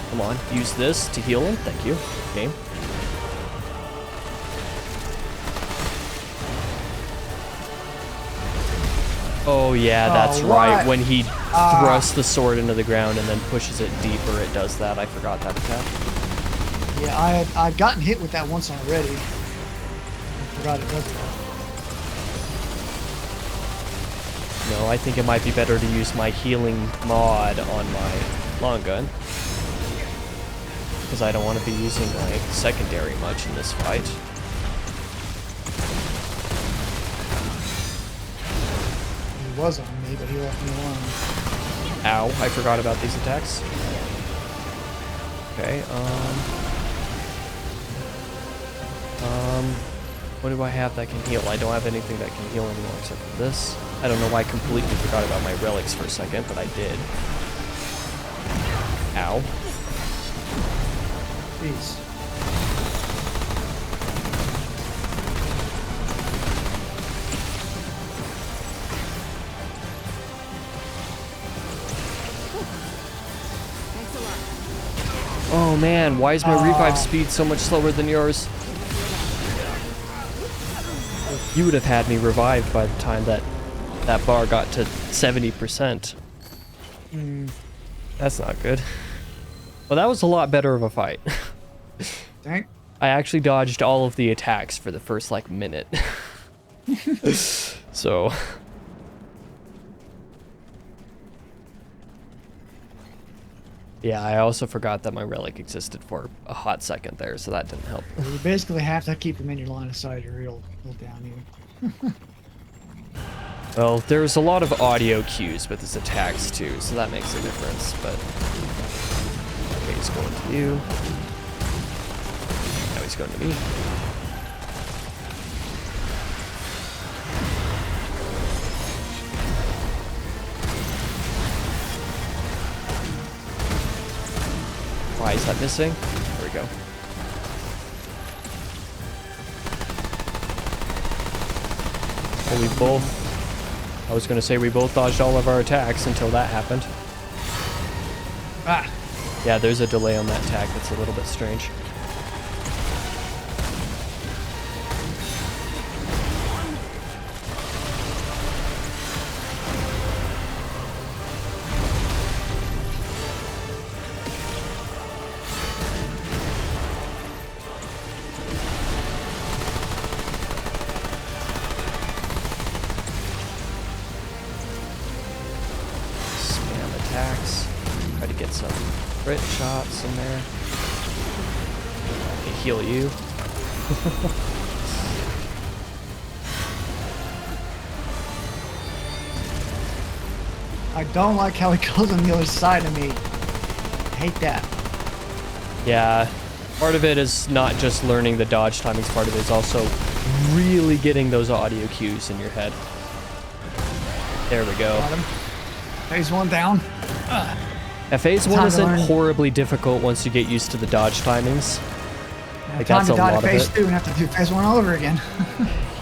Come on, use this to heal him. Thank you. Game. Oh yeah, that's right. When he thrusts the sword into the ground and then pushes it deeper, it does that. I forgot that attack. Yeah, I'd gotten hit with that once already. I forgot it does that. No, I think it might be better to use my healing mod on my long gun. Because I don't want to be using like secondary much in this fight. He was on me, but he left me alone. Ow, I forgot about these attacks. Okay, what do I have that can heal? I don't have anything that can heal anymore except for this. I don't know why I completely forgot about my relics for a second, but I did. Ow. Jeez. Thanks a lot. Oh man, why is my revive speed so much slower than yours? You would have had me revived by the time that bar got to 70%. That's not good. Well, that was a lot better of a fight. Dang. I actually dodged all of the attacks for the first, like, minute. So... yeah, I also forgot that my relic existed for a hot second there, so that didn't help. You basically have to keep him in your line of sight or he'll down you. Well, there's a lot of audio cues with his attacks too, so that makes a difference, but... okay, he's going to you. Now he's going to me. Why is that missing? There we go. Well, we both... I was going to say we both dodged all of our attacks until that happened. Ah! Yeah, there's a delay on that attack that's a little bit strange. get some crit shots in there. I can heal you. I don't like how he goes on the other side of me. I hate that. Yeah, part of it is not just learning the dodge timings, part of it is also really getting those audio cues in your head. There we go. Got him. Phase 1 down. Phase 1 Time to isn't learn. horribly difficult once you get used to the dodge timings. Now Like, time that's to a die to lot of phase it. 2 and have to do phase 1 all over again.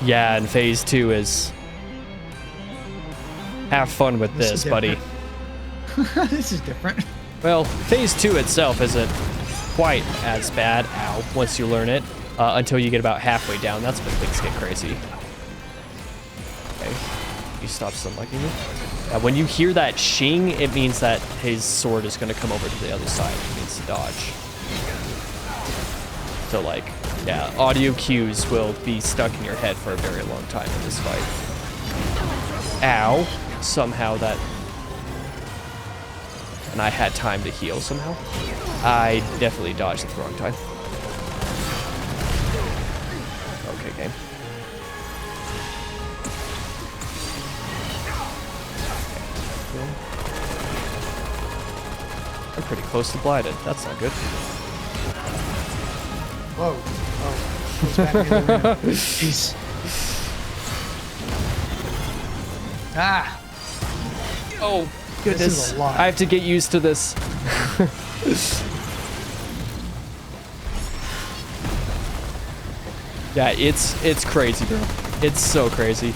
Yeah, and phase 2 is... Have fun with This this, is buddy. This is different. Well, phase 2 itself isn't quite as bad, ow, once you learn it, until you get about halfway down. That's when things get crazy. Okay, you stop stun-liking me. When you hear that shing, it means that his sword is going to come over to the other side. It means to dodge. So, like, yeah, audio cues will be stuck in your head for a very long time in this fight. Ow. Somehow that... And I had time to heal somehow. I definitely dodged at the wrong time. Okay, game. I'm pretty close to blinded. That's not good. Whoa. Oh. Goes back in the arena. Jeez. Ah. Oh, This goodness. is a lot. I have to get used to this. Yeah, it's crazy, bro. It's so crazy.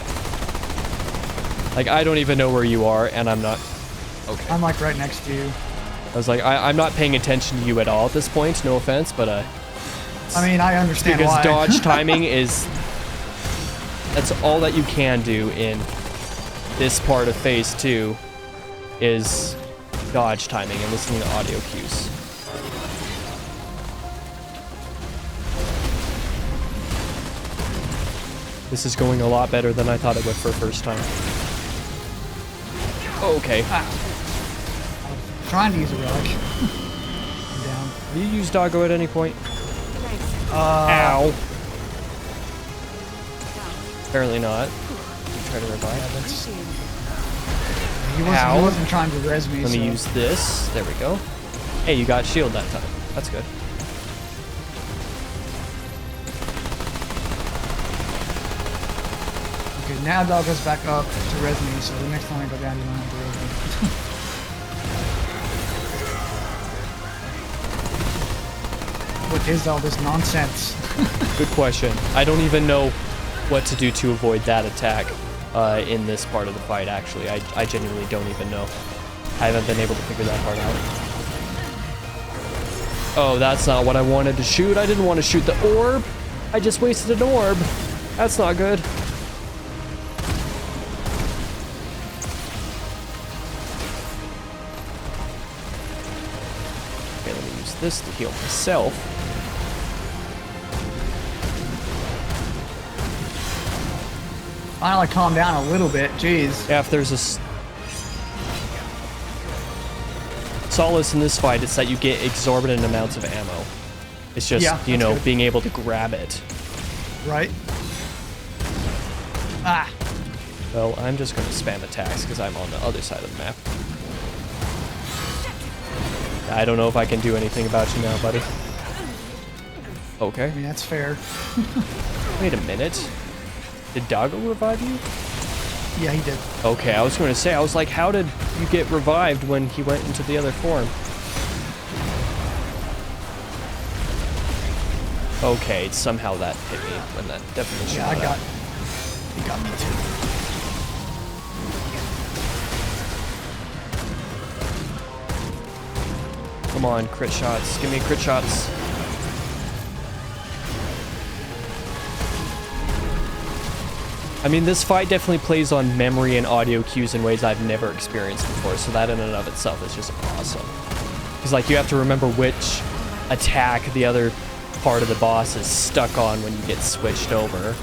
Like, I don't even know where you are, and I'm not... Okay. I'm like right next to you. I was like, I'm not paying attention to you at all at this point, no offense, but I mean, I understand because why. dodge timing is... That's all that you can do in this part of phase 2 is dodge timing and listening to audio cues. This is going a lot better than I thought it would for first time. Okay. Trying to use a relic. I'm down. Have you used doggo at any point? Uh, Ow. Apparently not. Try to revive. that's, he Ow. wasn't trying to res me. Let me so- use this. There we go. Hey, you got shield that time. That's good. Okay, now dog goes back up to res me, so the next time I go down, you don't have to res me. What is all this nonsense? Good question. I don't even know what to do to avoid that attack in this part of the fight, actually. I genuinely don't even know. I haven't been able to figure that part out. Oh, that's not what I wanted to shoot. I didn't want to shoot the orb. I just wasted an orb. That's not good. Okay, let me use this to heal myself. Finally calm down a little bit, jeez. Yeah, if there's a solace in this fight, it's that you get exorbitant amounts of ammo. It's just, Yeah, you that's know, good. being able to grab it. Right? Ah, Well, I'm just going to spam attacks because I'm on the other side of the map. I don't know if I can do anything about you now, buddy. Okay. I mean, that's fair. Wait a minute. Did Doggo revive you? Yeah, he did. Okay, I was going to say, I was like, how did you get revived when he went into the other form? Okay, somehow that hit me when that definitely Yeah, shot out. he got me too. Come on, crit shots. Give me crit shots. I mean, this fight definitely plays on memory and audio cues in ways I've never experienced before, so that in and of itself is just awesome. Because, like, you have to remember which attack the other part of the boss is stuck on when you get switched over.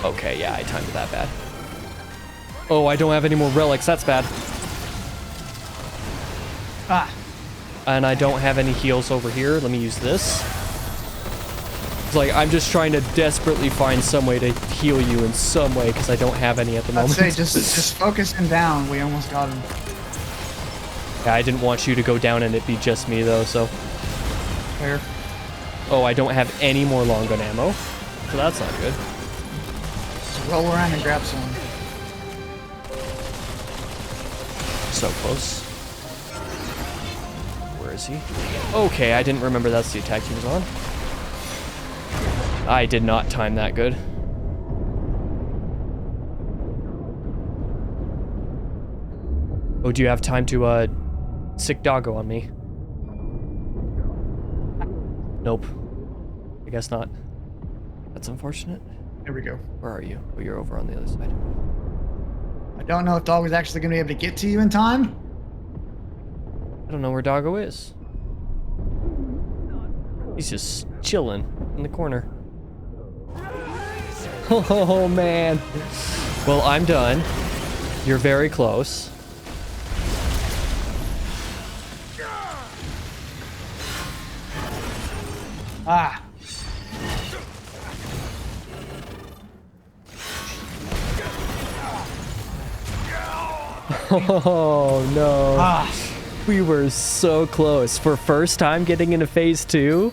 Okay, yeah, I timed it that bad. Oh, I don't have any more relics. That's bad. Ah, And I don't have any heals over here. Let me use this. It's like I'm just trying to desperately find some way to heal you in some way because I don't have any at the I'd moment. say just focus him down. We almost got him. Yeah, I didn't want you to go down and it be just me though, so. Fair. Oh, I don't have any more long gun ammo. So that's not good. Just roll around and grab some. So close. Where is he? Okay, I didn't remember that's the attack he was on. I did not time that good. Oh, do you have time to, sick doggo on me? Nope. I guess not. That's unfortunate. There we go. Where are you? Oh, you're over on the other side. I don't know if Dog is actually going to be able to get to you in time. I don't know where doggo is. He's just chilling in the corner. Oh, man. Well, I'm done. You're very close. Ah. Oh, no. Ah. We were so close. For first time getting into phase 2,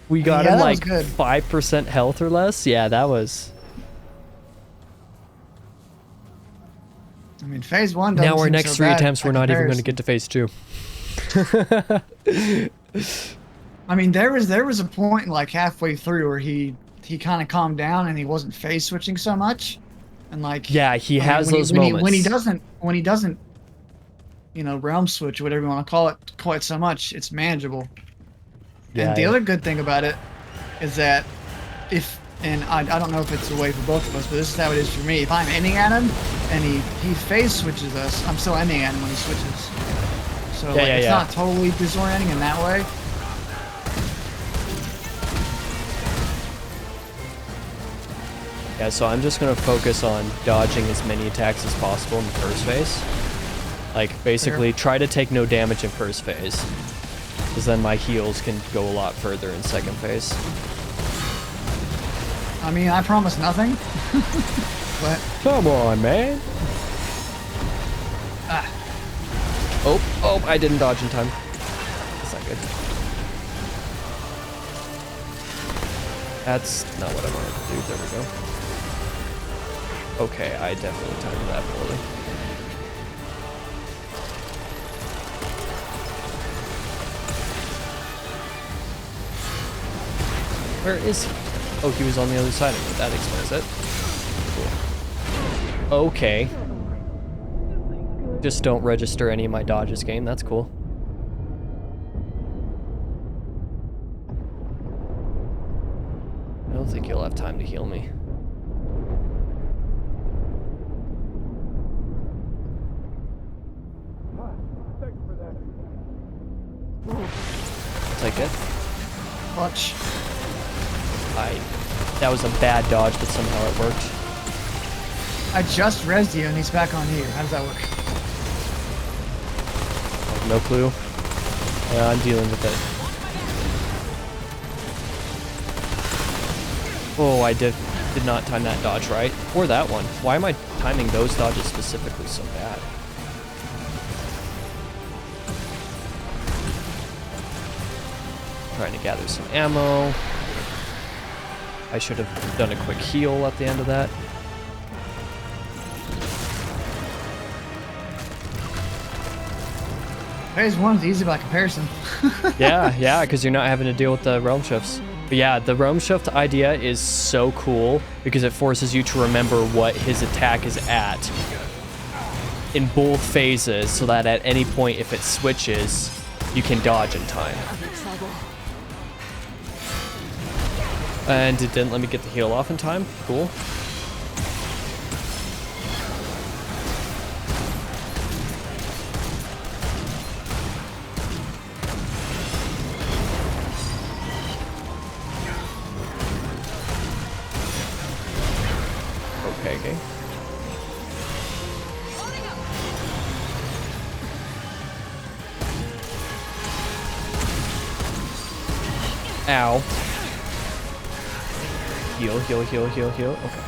we got Yeah, him that was like good. 5% health or less. Yeah, that was... I mean, phase 1 doesn't Now our seem next so 3 bad attempts, by we're not even going to comparison. get to phase 2. I mean, there was a point like halfway through where he kind of calmed down and he wasn't phase switching so much, and like Yeah, he I mean, has those when moments. when he doesn't, you know, realm switch or whatever you want to call it quite so much, it's manageable. Yeah, And the other good thing about it is that I don't know if it's a way for both of us, but this is how it is for me. If I'm ending at him and he phase switches us, I'm still ending at him when he switches. So Yeah, like, yeah, it's yeah. not totally disorienting in that way. Yeah, so I'm just going to focus on dodging as many attacks as possible in the first phase. Like, basically, try to take no damage in first phase. Because then my heals can go a lot further in second phase. I mean, I promise nothing, but Come on, man. Oh, I didn't dodge in time. That's not good. That's not what I wanted to do. There we go. Okay, I definitely timed that poorly. Where is he? Oh, he was on the other side of me. That explains it. Cool. Okay. Just don't register any of my dodges game. That's cool. I don't think you'll have time to heal me. Take it. clutch. That was a bad dodge, but somehow it worked. I just rezzed you and he's back on you. How does that work? No clue. Yeah, I'm dealing with it. Oh, I did not time that dodge right. Or that one. Why am I timing those dodges specifically so bad? Trying to gather some ammo. I should have done a quick heal at the end of that. Phase 1's easy by comparison. Yeah, because you're not having to deal with the realm shifts. But yeah, the realm shift idea is so cool because it forces you to remember what his attack is at in both phases so that at any point if it switches, you can dodge in time. And it didn't let me get the heal off in time. Cool. Okay. Ow. Heal, heal, heal, heal, heal. Okay.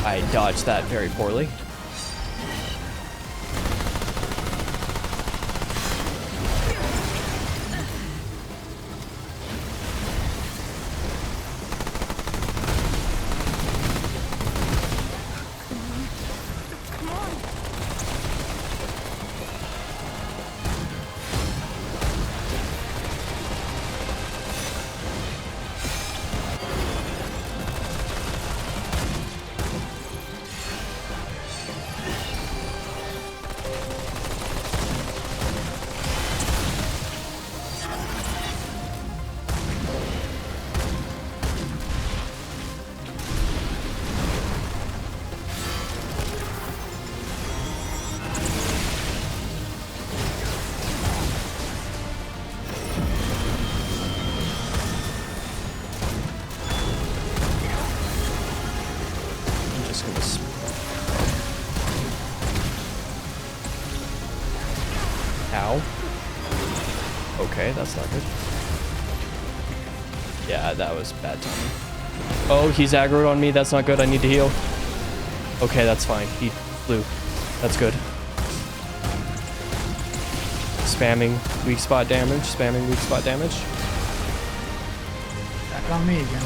I dodged that very poorly. Ow. Okay, that's not good. Yeah, that was bad timing. Oh, he's aggroed on me. That's not good. I need to heal. Okay, that's fine. He flew. That's good. Spamming weak spot damage. Spamming weak spot damage. Back on me again.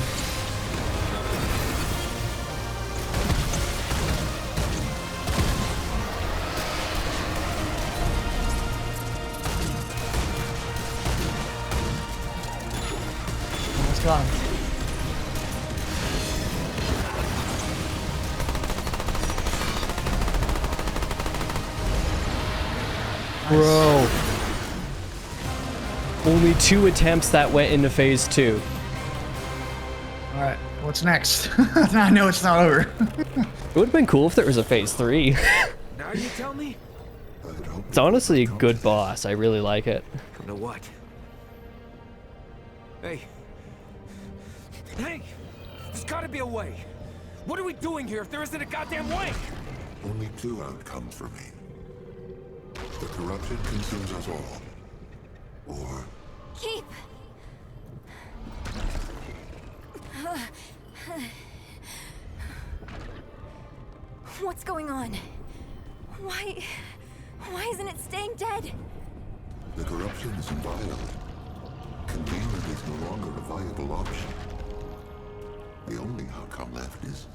Gone. Bro. Only 2 attempts that went into phase 2. Alright, what's next? Now I know it's not over. It would have been cool if there was a phase 3. Now you tell me? It's honestly a good boss. I really like it. Don't know what. Hey. Hey! There's gotta be a way. What are we doing here if there isn't a goddamn way? Only 2 outcomes remain. The corruption consumes us all. Or Keep. What's going on? Why isn't it staying dead? the corruption is inviolate. Containment is no longer a viable option. The only outcome left is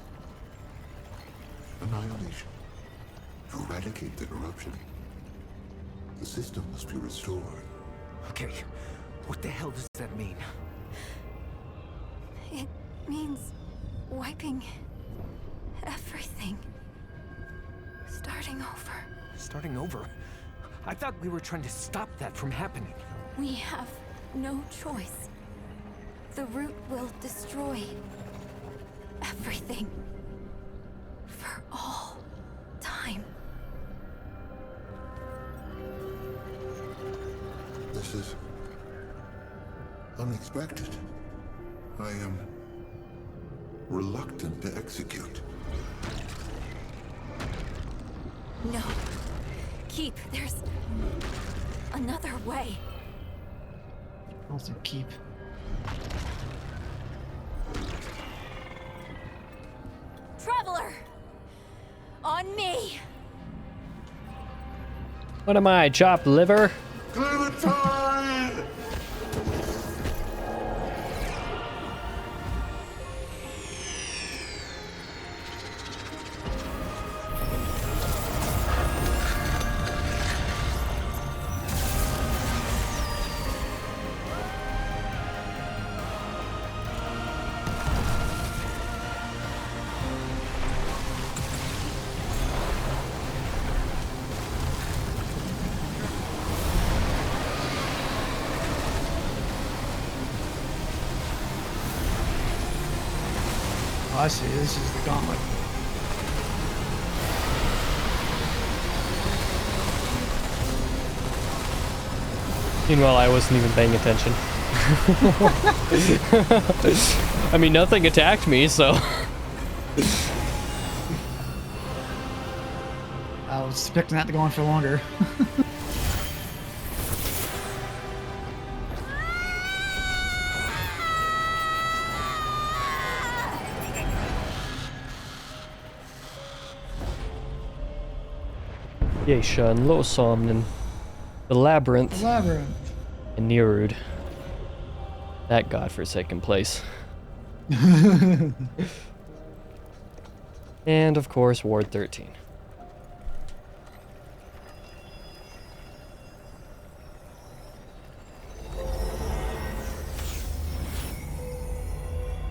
annihilation. To eradicate the corruption, the system must be restored. Okay, what the hell does that mean? It means wiping everything. Starting over. Starting over? I thought we were trying to stop that from happening. We have no choice. The root will destroy everything. For all time. This is unexpected. I am reluctant to execute. No. Keep. There's another way. Also keep. Traveler! On me! What am I, chopped liver? Clementine! Oh, I see. This is the gauntlet. Meanwhile, I wasn't even paying attention. I mean, nothing attacked me, so... I was expecting that to go on for longer. Yesha and Losomn and the Labyrinth Labyrinth. and Nerud. That godforsaken place. And of course, Ward 13.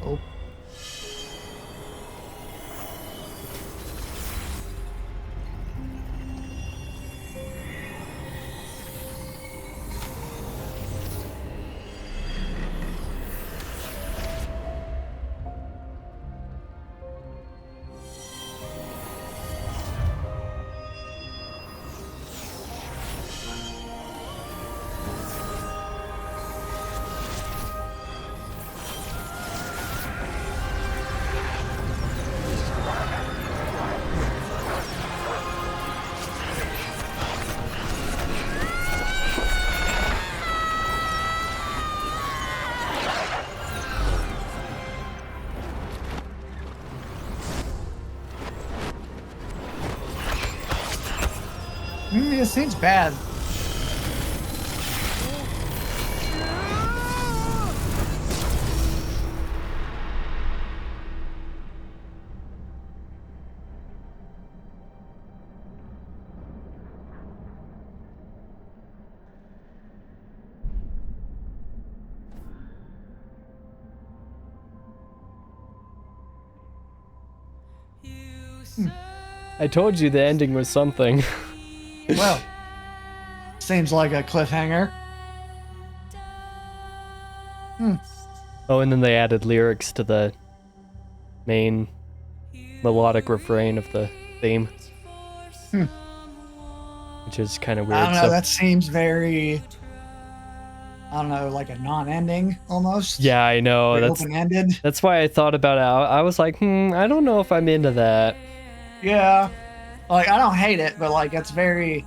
Oh. It seems bad. I told you the ending was something. Well, seems like a cliffhanger. Oh, and then they added lyrics to the main melodic refrain of the theme. Which is kind of weird. I don't know, So- that seems very, I don't know, like a non-ending almost. yeah, I know. Very That's open-ended. that's why I thought about it. I was like, I don't know if I'm into that. Yeah. Like, I don't hate it, but like, it's very,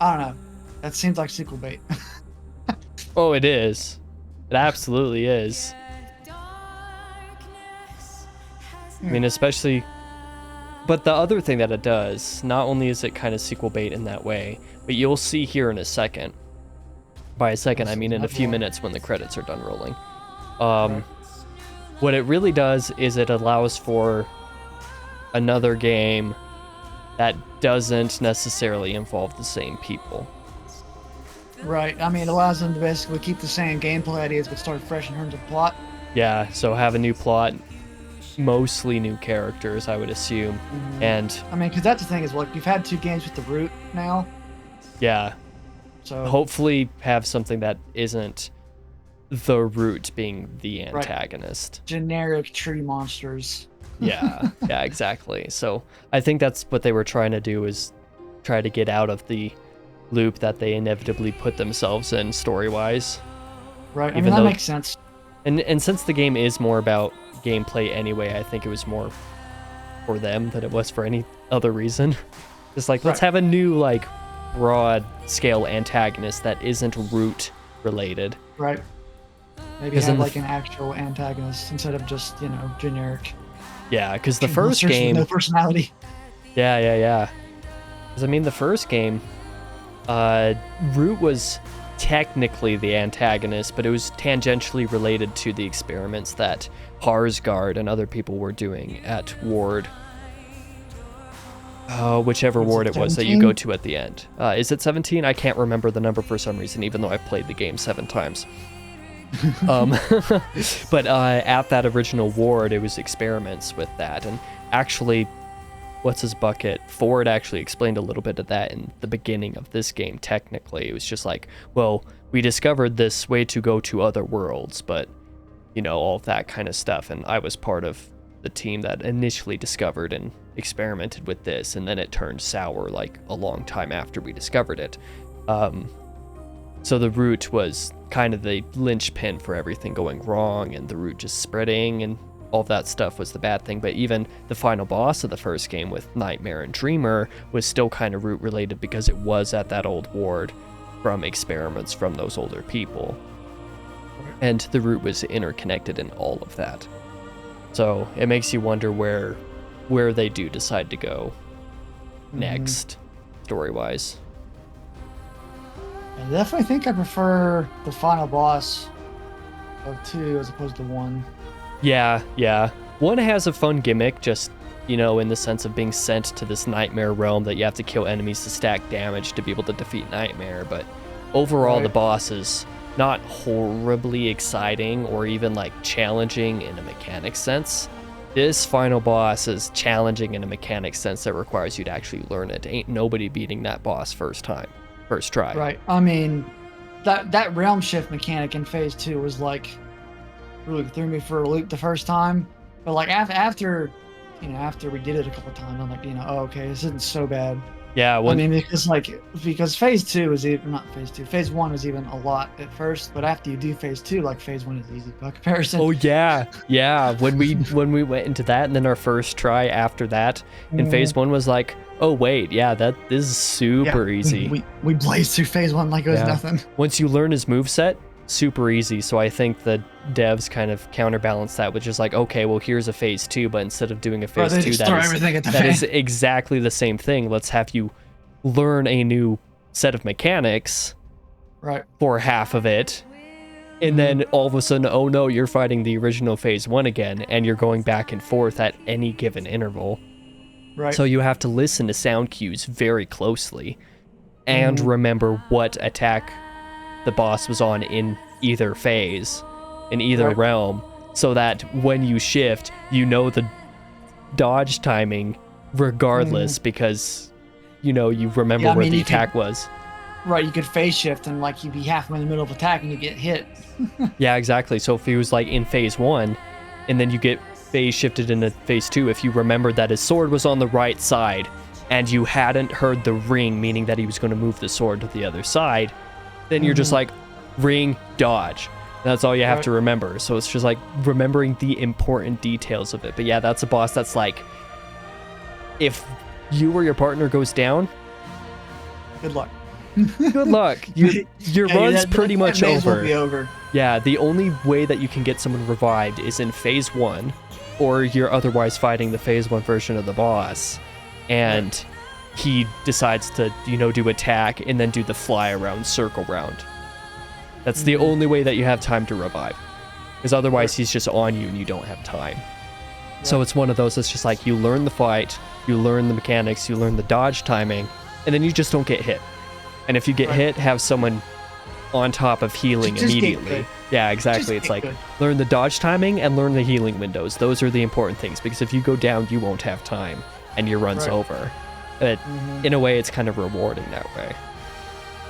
I don't know. That seems like sequel bait. Oh, it is. It absolutely is. I mean, especially. But the other thing that it does, not only is it kind of sequel bait in that way, but you'll see here in a second. By a second, I mean in a few minutes when the credits are done rolling. What it really does is it allows for another game that doesn't necessarily involve the same people. Right. I mean, it allows them to basically keep the same gameplay ideas, but start fresh in terms of plot. Yeah, so have a new plot, mostly new characters, I would assume. And I mean, because that's the thing is, like, you've had 2 games with the root now, yeah, so hopefully have something that isn't the root being the antagonist. generic tree monsters. Yeah, yeah, exactly. So I think that's what they were trying to do, is try to get out of the loop that they inevitably put themselves in story-wise. Right. I Even mean, that though- makes sense. And since the game is more about gameplay anyway, I think it was more for them than it was for any other reason. Just like, let's Right. have a new, like, broad scale antagonist that isn't root related. Right. Maybe Because in have the like an actual antagonist instead of just, you know, generic. Yeah, because the tree first monsters with game, no personality. yeah. Because I mean, the first game, Root was technically the antagonist, but it was tangentially related to the experiments that Harsgard and other people were doing at Ward. Whichever Was it ward it was that you 17? go to at the end. Is it 17? I can't remember the number for some reason, even though I've played the game 7 times. But at that original ward, it was experiments with that. And actually, what's his bucket? Ford actually explained a little bit of that in the beginning of this game, technically. It was just like, well, we discovered this way to go to other worlds, but, you know, all of that kind of stuff. And I was part of the team that initially discovered and experimented with this, and then it turned sour like a long time after we discovered it. So the root was kind of the linchpin for everything going wrong, and the root just spreading and all that stuff was the bad thing. But even the final boss of the first game with Nightmare and Dreamer was still kind of root related because it was at that old ward from experiments from those older people. And the root was interconnected in all of that. So it makes you wonder where they do decide to go next, story-wise. I definitely think I prefer the final boss of 2 as opposed to 1. Yeah. 1 has a fun gimmick, just, you know, in the sense of being sent to this nightmare realm that you have to kill enemies to stack damage to be able to defeat Nightmare. But overall, the boss is not horribly exciting or even like challenging in a mechanic sense. This final boss is challenging in a mechanic sense that requires you to actually learn it. Ain't nobody beating that boss first try. Right. I mean, that realm shift mechanic in phase 2 was like really threw me for a loop the first time. But like after we did it a couple times, I'm like, oh, okay, this isn't so bad. Yeah, I mean, because phase 2 is even not phase 2. Phase 1 was even a lot at first, but after you do phase 2, like phase 1 is easy by comparison. Oh yeah. When we went into that, and then our first try after that in phase 1 was like, oh wait, yeah, this is super easy. We blazed through phase 1 like it was nothing. Once you learn his moveset, super easy. So I think the devs kind of counterbalance that, which is like, okay, well here's a phase 2, but instead of doing a phase 2 that is exactly the same thing, let's have you learn a new set of mechanics for half of it, and then all of a sudden, oh no, you're fighting the original phase 1 again, and you're going back and forth at any given interval. So you have to listen to sound cues very closely and remember what attack the boss was on in either phase, in either realm, so that when you shift, you know the dodge timing regardless, because you remember where the attack was. Right, you could phase shift and like you'd be halfway in the middle of attack and you get hit. Yeah, exactly. So if he was like in phase 1 and then you get phase shifted into phase 2, if you remembered that his sword was on the right side and you hadn't heard the ring, meaning that he was going to move the sword to the other side, then you're just like, ring, dodge. That's all you have to remember. So it's just like remembering the important details of it. But yeah, that's a boss that's like, if you or your partner goes down, good luck. Good luck. Your run's pretty much over. Will be over. Yeah, the only way that you can get someone revived is in phase 1, or you're otherwise fighting the phase 1 version of the boss, and he decides to, do attack and then do the fly around, circle round. That's the only way that you have time to revive, because otherwise he's just on you and you don't have time. So it's one of those that's just like, you learn the fight, you learn the mechanics, you learn the dodge timing, and then you just don't get hit. And if you get hit, have someone on top of healing immediately. Yeah, exactly. It's like, learn the dodge timing and learn the healing windows. Those are the important things, because if you go down, you won't have time and your run's over. But in a way, it's kind of rewarding that way.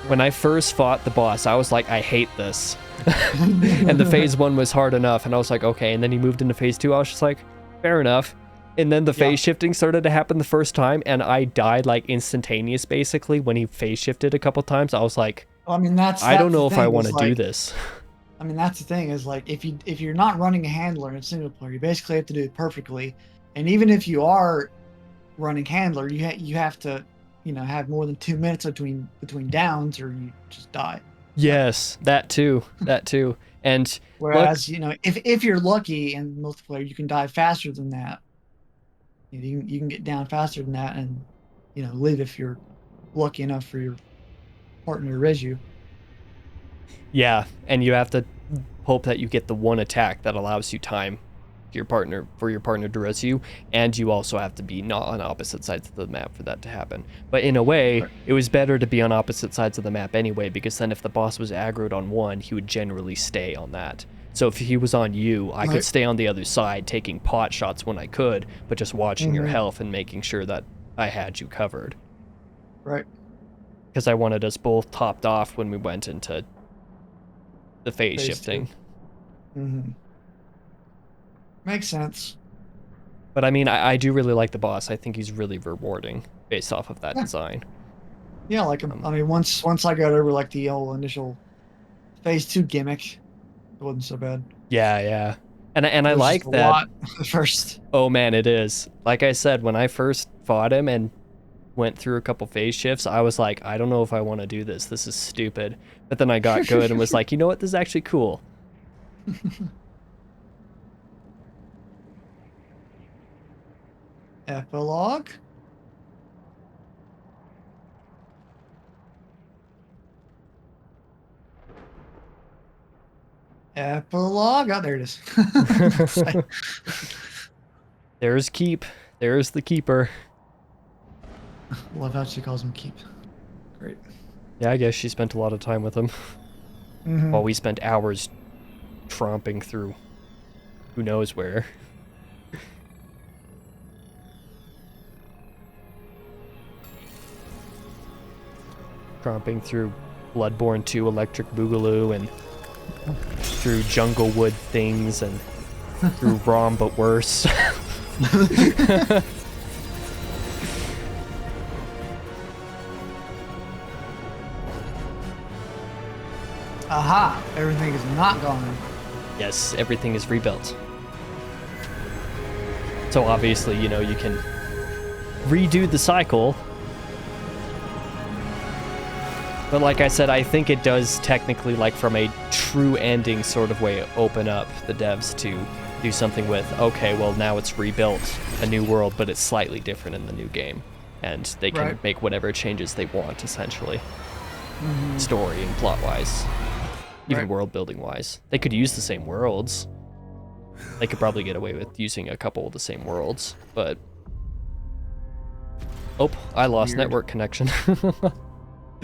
When I first fought the boss, I was like, I hate this. And the phase 1 was hard enough, and I was like, okay. And then he moved into phase 2, I was just like, fair enough. And then the phase shifting started to happen the first time, and I died like instantaneous basically when he phase shifted a couple times. I was like, I mean, I don't know if I want to do this. I mean, that's the thing, is like, if you're not running a handler in single player, you basically have to do it perfectly. And even if you are running handler, you have to, have more than 2 minutes between downs, or you just die. Yes, that too. And whereas, if you're lucky in multiplayer, you can die faster than that. You can get down faster than that, and live if you're lucky enough for your partner to res you. Yeah, and you have to hope that you get the one attack that allows you time for your partner to res you, and you also have to be not on opposite sides of the map for that to happen. But in a way, it was better to be on opposite sides of the map anyway, because then if the boss was aggroed on one, he would generally stay on that. So if he was on you, I could stay on the other side, taking pot shots when I could, but just watching your health and making sure that I had you covered. Right. Because I wanted us both topped off when we went into the phase shifting. Makes sense. But I mean, I do really like the boss. I think he's really rewarding based off of that design. Yeah, like I mean, once I got over like the old initial phase 2 gimmick, it wasn't so bad. Yeah. And I It was like just a that. lot at first. Oh man, it is. Like I said, when I first fought him and went through a couple phase shifts, I was like, I don't know if I want to do this. This is stupid. But then I got good and was like, you know what? This is actually cool. Epilogue. Epilogue. Oh, there it is. There's Keep. There's the Keeper. Love how she calls him Keep. Great. Yeah, I guess she spent a lot of time with him. Mm-hmm. While we spent hours tromping through who knows where. Tromping through Bloodborne 2 Electric Boogaloo and through Junglewood things and through ROM but worse. Aha! Everything is not gone. Yes, everything is rebuilt. So obviously, you know, you can redo the cycle. But like I said, I think it does technically, like from a true ending sort of way, open up the devs to do something with, okay, well now it's rebuilt, a new world, but it's slightly different in the new game. And they can Right. make whatever changes they want, essentially. Story and plot-wise. Even Right. world-building wise. They could use the same worlds. They could probably get away with using a couple of the same worlds, but... Oh, I lost Weird. network connection.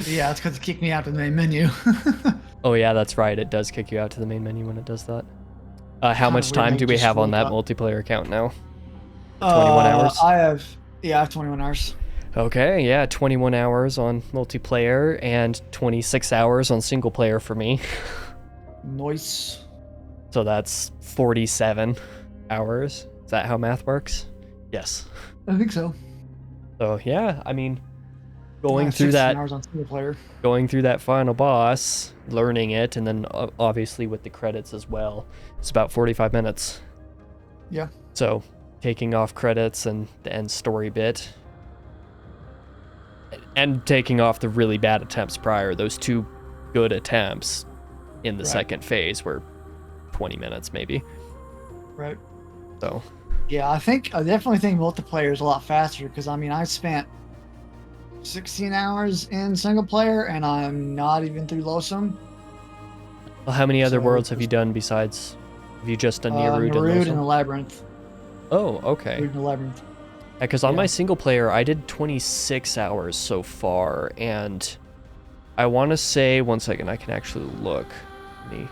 Yeah, it's because it kicked me out of the main menu. Oh yeah, that's right. It does kick you out to the main menu when it does that. How Kinda much weird time how do you we just have on that rolled multiplayer account now? 21 hours? I have 21 hours. Okay, yeah, 21 hours on multiplayer and 26 hours on single player for me. Nice. So that's 47 hours. Is that how math works? Yes. I think so. So yeah, I mean, I going have through 16 that, hours on single player. going through that final boss, learning it, and then obviously with the credits as well, it's about 45 minutes. Yeah. So taking off credits and the end story bit, and taking off the really bad attempts prior, those two good attempts in the Right. second phase were 20 minutes maybe. Right. So Yeah, I definitely think multiplayer is a lot faster because I mean I spent 16 hours in single player and I'm not even through Losum. well, how many other So worlds have you done besides? Have you just done Nearwood and Nerude and the Losum? Labyrinth. Oh, okay. Nerude and the Labyrinth. Because on Yeah. my single player, I did 26 hours so far, and I want to say, one second, I can actually look. Let me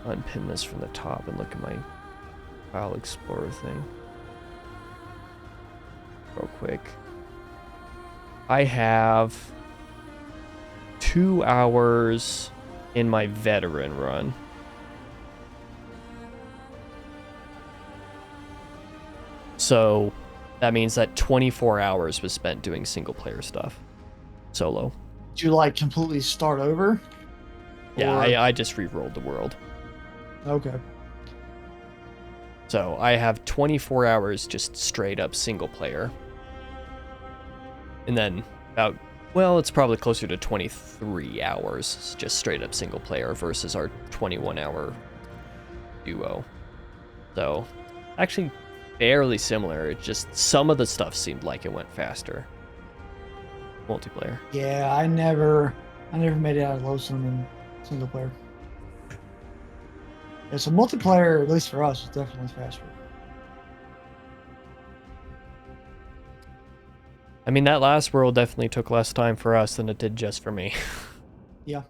unpin this from the top and look at my File Explorer thing real quick. I have 2 hours in my veteran run. So that means that 24 hours was spent doing single player stuff. Solo. Did you like completely start over? Yeah, Or- I just re-rolled the world. Okay. So I have 24 hours just straight up single player. And then about, well, it's probably closer to 23 hours just straight up single player versus our 21-hour duo. So actually fairly similar. It just some of the stuff seemed like it went faster. Multiplayer. Yeah, I never made it out of Losum in single player. Yeah, so multiplayer, at least for us, is definitely faster. I mean, that last world definitely took less time for us than it did just for me. Yeah.